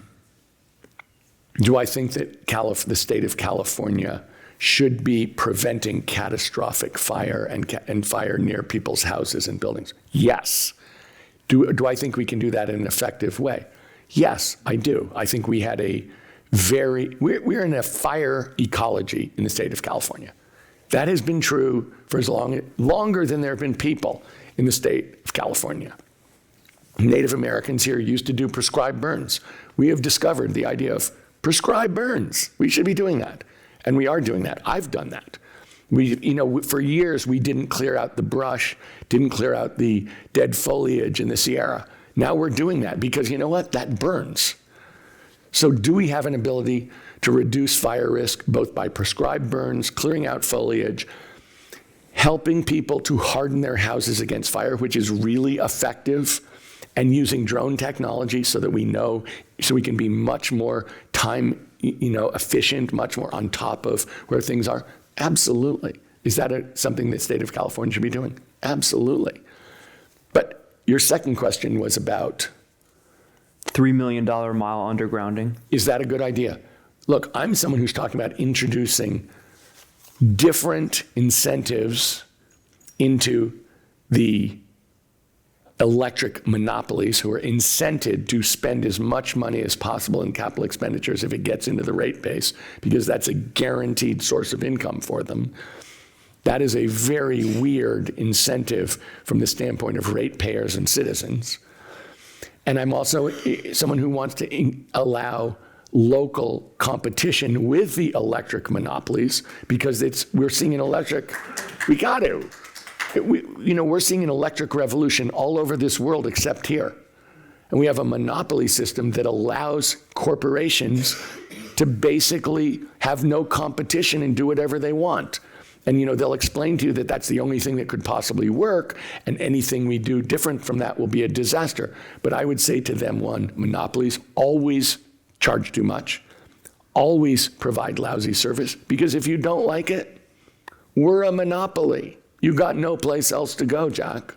B: I think that the state of California should be preventing catastrophic fire and fire near people's houses and buildings? Yes. Do I think we can do that in an effective way? Yes, I do. I think we had we're in a fire ecology in the state of California. That has been true for longer than there have been people in the state of California. Native Americans here used to do prescribed burns. We have discovered the idea of prescribed burns. We should be doing that. And we are doing that. I've done that. For years, we didn't clear out the brush, didn't clear out the dead foliage in the Sierra. Now we're doing that because you know what? That burns. So do we have an ability to reduce fire risk both by prescribed burns, clearing out foliage, helping people to harden their houses against fire, which is really effective, and using drone technology so that we know, so we can be much more time efficient, much more on top of where things are? Absolutely. Is that something the state of California should be doing? Absolutely. But your second question was about
A: $3 million mile undergrounding.
B: Is that a good idea? Look, I'm someone who's talking about introducing different incentives into the electric monopolies who are incented to spend as much money as possible in capital expenditures if it gets into the rate base, because that's a guaranteed source of income for them. That is a very weird incentive from the standpoint of ratepayers and citizens. And I'm also someone who wants to allow local competition with the electric monopolies, because we're seeing an electric, we got to. We're seeing an electric revolution all over this world except here. And we have a monopoly system that allows corporations to basically have no competition and do whatever they want. And they'll explain to you that that's the only thing that could possibly work, and anything we do different from that will be a disaster. But I would say to them, one, monopolies always charge too much, always provide lousy service, because if you don't like it, we're a monopoly. You got no place else to go, Jack.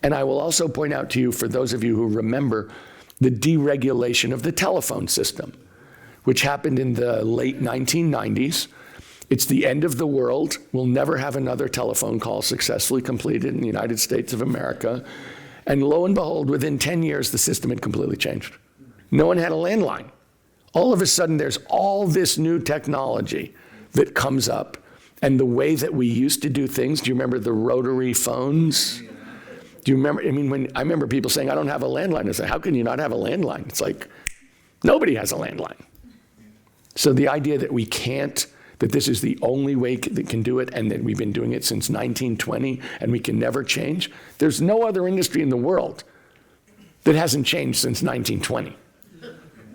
B: And I will also point out to you, for those of you who remember, the deregulation of the telephone system, which happened in the late 1990s. It's the end of the world. We'll never have another telephone call successfully completed in the United States of America. And lo and behold, within 10 years, the system had completely changed. No one had a landline. All of a sudden, there's all this new technology that comes up. And the way that we used to do things, do you remember the rotary phones? Do you remember, I remember people saying, I don't have a landline. I said, how can you not have a landline? It's like, nobody has a landline. So the idea that we can't, that this is the only way that can do it, and that we've been doing it since 1920, and we can never change. There's no other industry in the world that hasn't changed since 1920.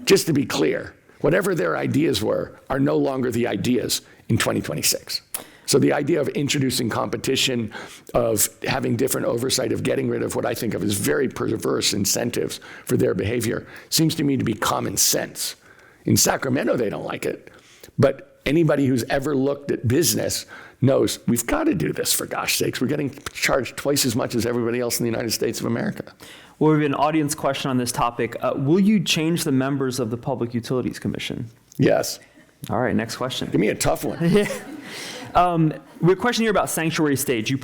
B: Just to be clear, whatever their ideas were are no longer the ideas in 2026. So the idea of introducing competition, of having different oversight, of getting rid of what I think of as very perverse incentives for their behavior, seems to me to be common sense. In Sacramento, they don't like it, but anybody who's ever looked at business knows we've got to do this, for gosh sakes. We're getting charged twice as much as everybody else in the United States of America.
A: Well, we have an audience question on this topic. Will you change the members of the Public Utilities Commission?
B: Yes.
A: All right, next question.
B: Give me a tough one.
A: We have a question here about sanctuary states. You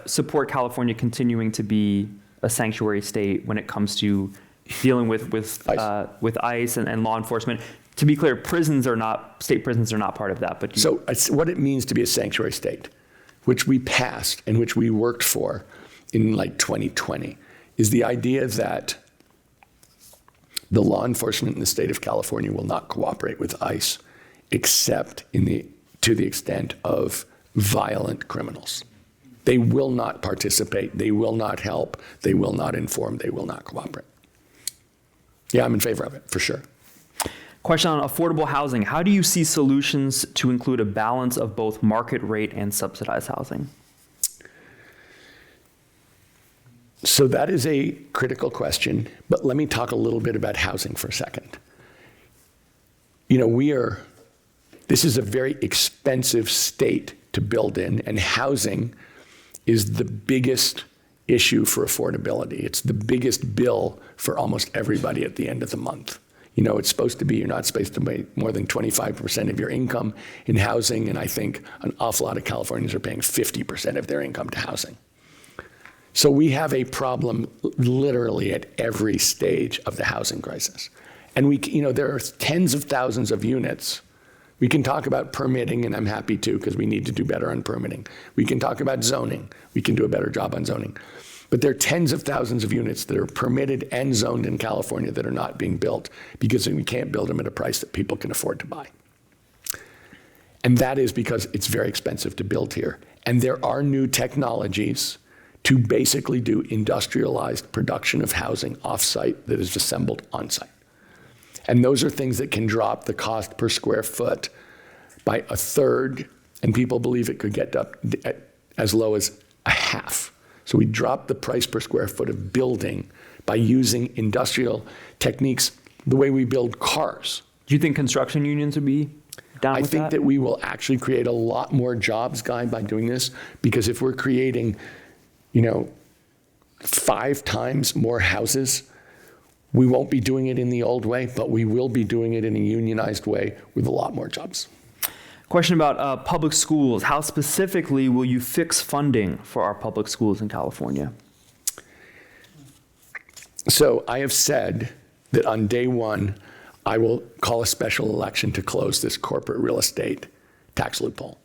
A: support California continuing to be a sanctuary state when it comes to dealing with ICE and law enforcement. To be clear, state prisons are not part of that. But
B: So what it means to be a sanctuary state, which we passed and which we worked for in 2020, is the idea that the law enforcement in the state of California will not cooperate with ICE except to the extent of violent criminals. They will not participate. They will not help. They will not inform. They will not cooperate. Yeah, I'm in favor of it, for sure.
A: Question on affordable housing. How do you see solutions to include a balance of both market rate and subsidized housing?
B: So that is a critical question, but let me talk a little bit about housing for a second. This is a very expensive state to build in, and housing is the biggest issue for affordability. It's the biggest bill for almost everybody at the end of the month. It's supposed to be, you're not supposed to pay more than 25% of your income in housing, and I think an awful lot of Californians are paying 50% of their income to housing. So we have a problem literally at every stage of the housing crisis. And there are tens of thousands of units. We can talk about permitting, and I'm happy to, because we need to do better on permitting. We can talk about zoning. We can do a better job on zoning. But there are tens of thousands of units that are permitted and zoned in California that are not being built because we can't build them at a price that people can afford to buy. And that is because it's very expensive to build here. And there are new technologies to basically do industrialized production of housing off-site that is assembled on-site. And those are things that can drop the cost per square foot by a third, and people believe it could get up as low as a half. So we drop the price per square foot of building by using industrial techniques the way we build cars.
A: Do you think construction unions would be down with that?
B: I think that we will actually create a lot more jobs, Guy, by doing this, because if we're creating 5 times more houses, we won't be doing it in the old way, but we will be doing it in a unionized way with a lot more jobs.
A: Question about public schools. How specifically will you fix funding for our public schools in California?
B: So I have said that on day one, I will call a special election to close this corporate real estate tax loophole.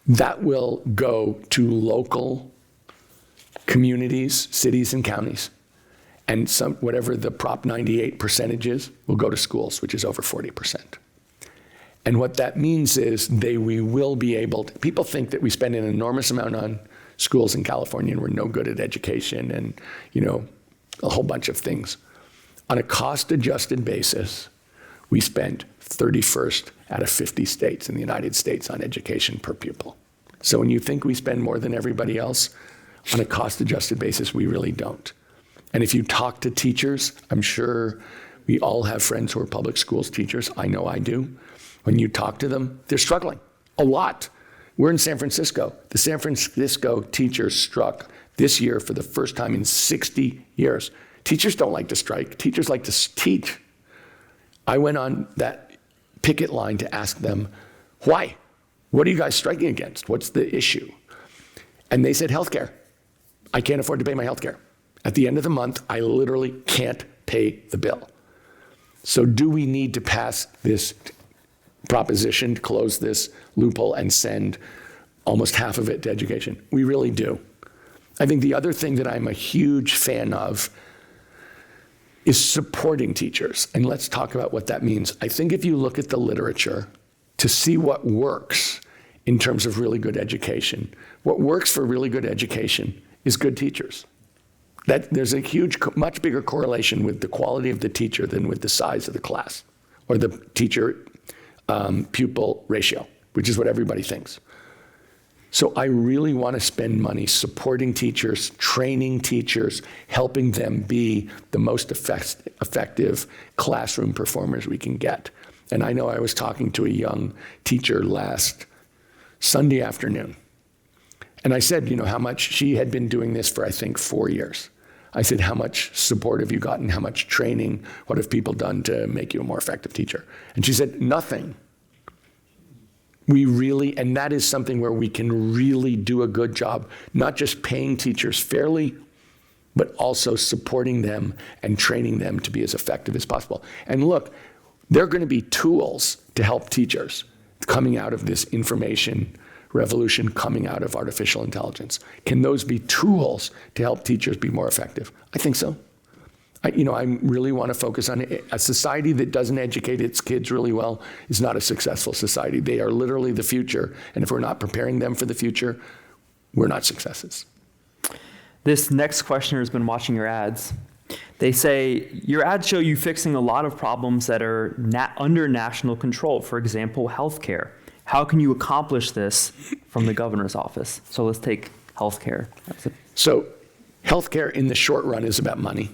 B: That will go to local communities, cities, and counties. And whatever the Prop 98 percentage is, will go to schools, which is over 40%. And what that means is we will be able to, people think that we spend an enormous amount on schools in California and we're no good at education and, a whole bunch of things. On a cost-adjusted basis, we spent 31st out of 50 states in the United States on education per pupil. So when you think we spend more than everybody else, on a cost-adjusted basis, we really don't. And if you talk to teachers, I'm sure we all have friends who are public schools teachers. I know I do. When you talk to them, they're struggling a lot. We're in San Francisco. The San Francisco teachers struck this year for the first time in 60 years. Teachers don't like to strike. Teachers like to teach. I went on that picket line to ask them, why? What are you guys striking against? What's the issue? And they said, healthcare. I can't afford to pay my healthcare. At the end of the month, I literally can't pay the bill. So do we need to pass this proposition to close this loophole and send almost half of it to education? We really do. I think the other thing that I'm a huge fan of is supporting teachers. And let's talk about what that means. I think if you look at the literature to see what works in terms of really good education, what works for really good education is good teachers. That there's a huge, much bigger correlation with the quality of the teacher than with the size of the class or the teacher pupil ratio, which is what everybody thinks. So I really want to spend money supporting teachers, training teachers, helping them be the most effective classroom performers we can get. And I know I was talking to a young teacher last Sunday afternoon. And I said, how much she had been doing this for, I think, 4 years. I said, how much support have you gotten? How much training? What have people done to make you a more effective teacher? And she said, nothing. And that is something where we can really do a good job, not just paying teachers fairly, but also supporting them and training them to be as effective as possible. And look, there are going to be tools to help teachers coming out of this information revolution, coming out of artificial intelligence. Can those be tools to help teachers be more effective? I think so. I really want to focus on it. A society that doesn't educate its kids really well is not a successful society. They are literally the future. And if we're not preparing them for the future, we're not successes.
A: This next questioner has been watching your ads. They say, your ads show you fixing a lot of problems that are under national control. For example, healthcare. How can you accomplish this from the governor's office? So let's take healthcare.
B: So healthcare in the short run is about money.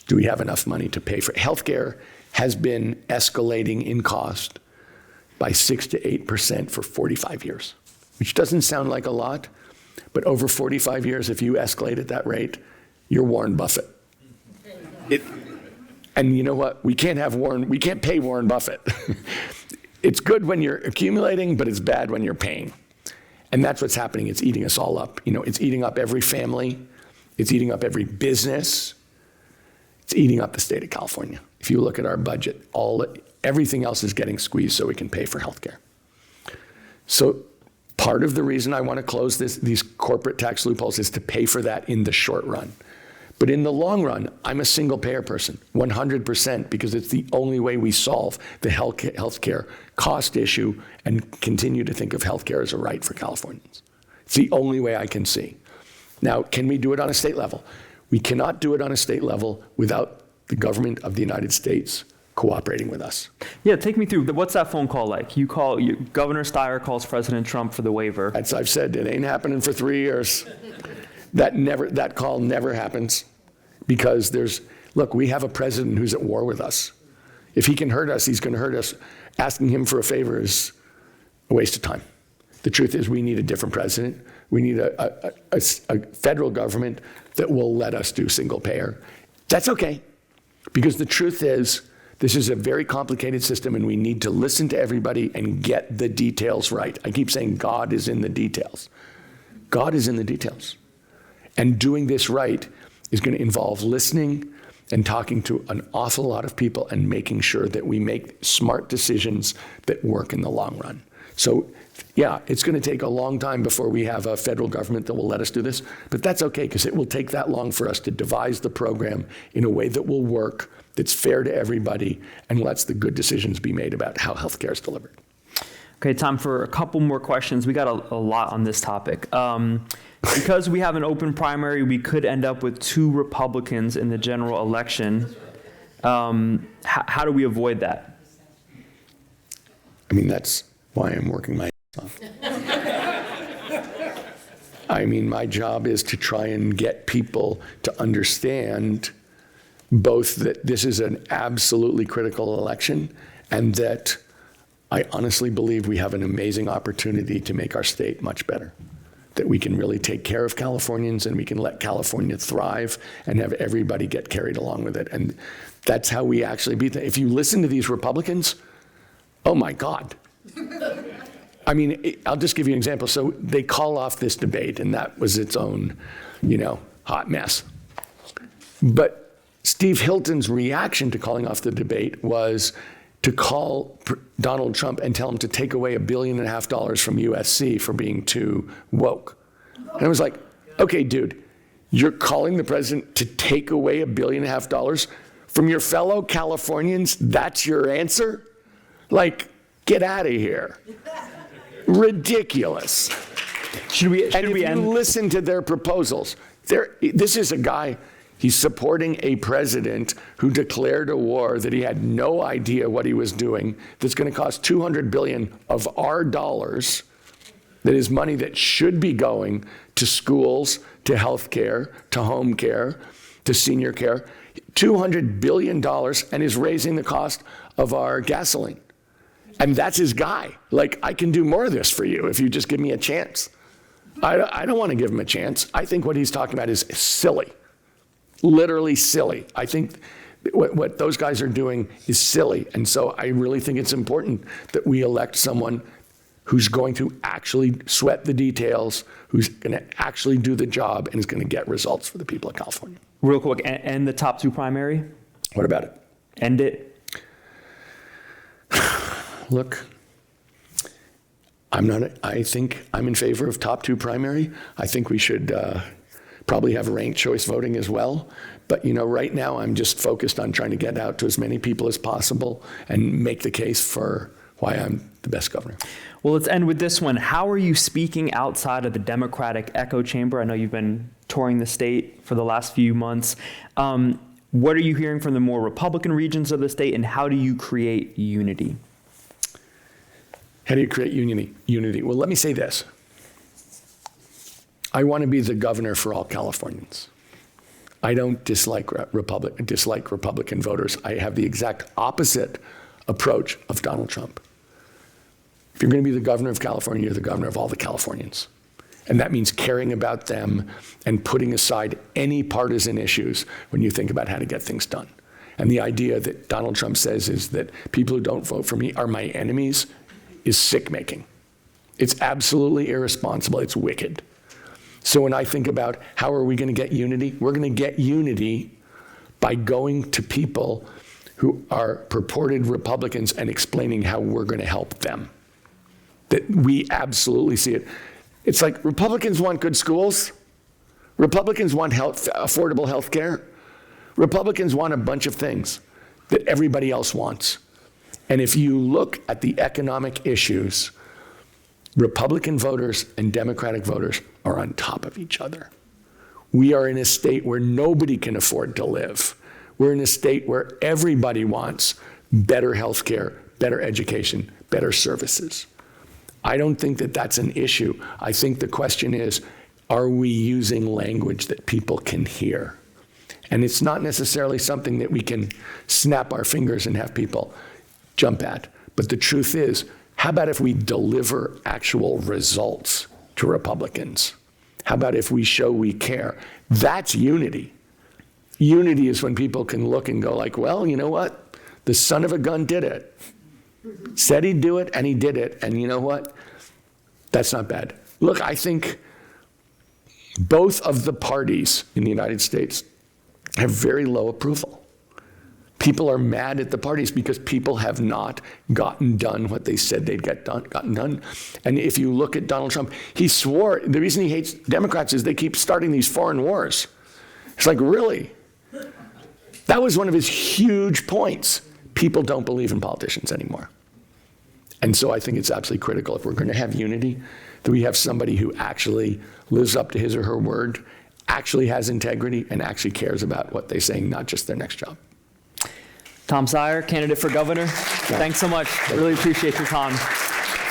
B: Do we have enough money to pay for it? Healthcare has been escalating in cost by 6 to 8% for 45 years, which doesn't sound like a lot, but over 45 years, if you escalate at that rate, you're Warren Buffett. And you know what? We can't pay Warren Buffett. It's good when you're accumulating, but it's bad when you're paying. And that's what's happening. It's eating us all up. It's eating up every family. It's eating up every business. It's eating up the state of California. If you look at our budget, everything else is getting squeezed so we can pay for healthcare. So part of the reason I want to close these corporate tax loopholes is to pay for that in the short run. But in the long run, I'm a single payer person, 100%, because it's the only way we solve the healthcare cost issue and continue to think of healthcare as a right for Californians. It's the only way I can see. Now, can we do it on a state level? We cannot do it on a state level without the government of the United States cooperating with us.
A: Yeah, take me through. What's that phone call like? Governor Steyer calls President Trump for the waiver.
B: As I've said, it ain't happening for 3 years. That call never happens because look, we have a president who's at war with us. If he can hurt us, he's going to hurt us. Asking him for a favor is a waste of time. The truth is we need a different president. We need a federal government that will let us do single payer. That's okay, because the truth is this is a very complicated system and we need to listen to everybody and get the details right. I keep saying God is in the details. God is in the details. And doing this right is going to involve listening and talking to an awful lot of people and making sure that we make smart decisions that work in the long run. So yeah, it's going to take a long time before we have a federal government that will let us do this, but that's okay because it will take that long for us to devise the program in a way that will work, that's fair to everybody, and lets the good decisions be made about how healthcare is delivered.
A: Okay, time for a couple more questions. We got a lot on this topic. Because we have an open primary, we could end up with 2 Republicans in the general election. How do we avoid that?
B: I mean, that's why I'm working my ass off. I mean, my job is to try and get people to understand both that this is an absolutely critical election and that I honestly believe we have an amazing opportunity to make our state much better, that we can really take care of Californians and we can let California thrive and have everybody get carried along with it. And that's how we actually beat them. If you listen to these Republicans, oh my God. I mean, I'll just give you an example. So they call off this debate and that was its own, hot mess. But Steve Hilton's reaction to calling off the debate was to call Donald Trump and tell him to take away $1.5 billion from USC for being too woke. And I was like, okay, dude, you're calling the president to take away $1.5 billion from your fellow Californians? That's your answer? Like, get out of here. Ridiculous.
A: Should we
B: listen to their proposals, this is a guy, he's supporting a president who declared a war that he had no idea what he was doing, that's going to cost $200 billion of our dollars, that is money that should be going to schools, to health care, to home care, to senior care, $200 billion, and is raising the cost of our gasoline. And that's his guy. Like, I can do more of this for you if you just give me a chance. I don't want to give him a chance. I think what he's talking about is silly. Literally silly. I think what those guys are doing is silly. And so I really think it's important that we elect someone who's going to actually sweat the details, who's going to actually do the job, and is going to get results for the people of California.
A: Real quick, end the top 2 primary?
B: What about it?
A: End it?
B: Look, I think I'm in favor of top 2 primary. I think we should probably have ranked choice voting as well. But right now I'm just focused on trying to get out to as many people as possible and make the case for why I'm the best governor.
A: Well, let's end with this one. How are you speaking outside of the Democratic echo chamber? I know you've been touring the state for the last few months. What are you hearing from the more Republican regions of the state, and how do you create unity?
B: How do you create unity? Well, let me say this. I want to be the governor for all Californians. I don't dislike Republican voters. I have the exact opposite approach of Donald Trump. If you're going to be the governor of California, you're the governor of all the Californians. And that means caring about them and putting aside any partisan issues when you think about how to get things done. And the idea that Donald Trump says is that people who don't vote for me are my enemies is sick-making. It's absolutely irresponsible. It's wicked. So when I think about how are we going to get unity, we're going to get unity by going to people who are purported Republicans and explaining how we're going to help them. That we absolutely see it. It's like Republicans want good schools. Republicans want affordable health care. Republicans want a bunch of things that everybody else wants. And if you look at the economic issues, Republican voters and Democratic voters are on top of each other. We are in a state where nobody can afford to live. We're in a state where everybody wants better health care, better education, better services. I don't think that that's an issue. I think the question is, are we using language that people can hear? And it's not necessarily something that we can snap our fingers and have people jump at. But the truth is, how about if we deliver actual results to Republicans? How about if we show we care? That's unity. Unity is when people can look and go like, well, you know what? The son of a gun did it. Said he'd do it, and he did it. And you know what? That's not bad. Look, I think both of the parties in the United States have very low approval. People are mad at the parties because people have not gotten done what they said they'd gotten done. And if you look at Donald Trump, he swore, the reason he hates Democrats is they keep starting these foreign wars. It's like, really? That was one of his huge points. People don't believe in politicians anymore. And so I think it's absolutely critical, if we're going to have unity, that we have somebody who actually lives up to his or her word, actually has integrity, and actually cares about what they're saying, not just their next job.
A: Tom Steyer, candidate for governor. Thanks so much. Really appreciate your time.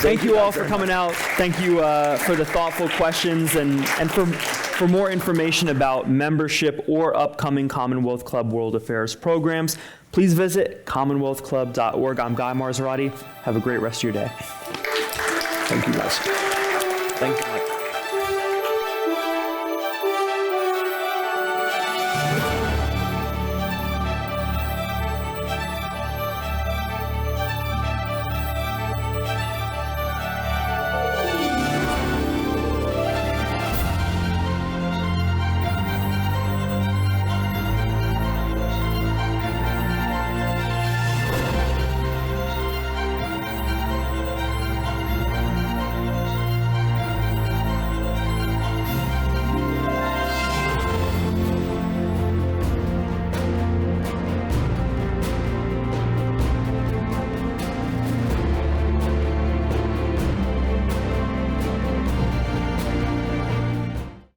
A: Thank you all for coming out. Thank you for the thoughtful questions, and for more information about membership or upcoming Commonwealth Club World Affairs programs, please visit commonwealthclub.org. I'm Guy Marzorati. Have a great rest of your day.
B: Thank you, guys.
A: Thank you.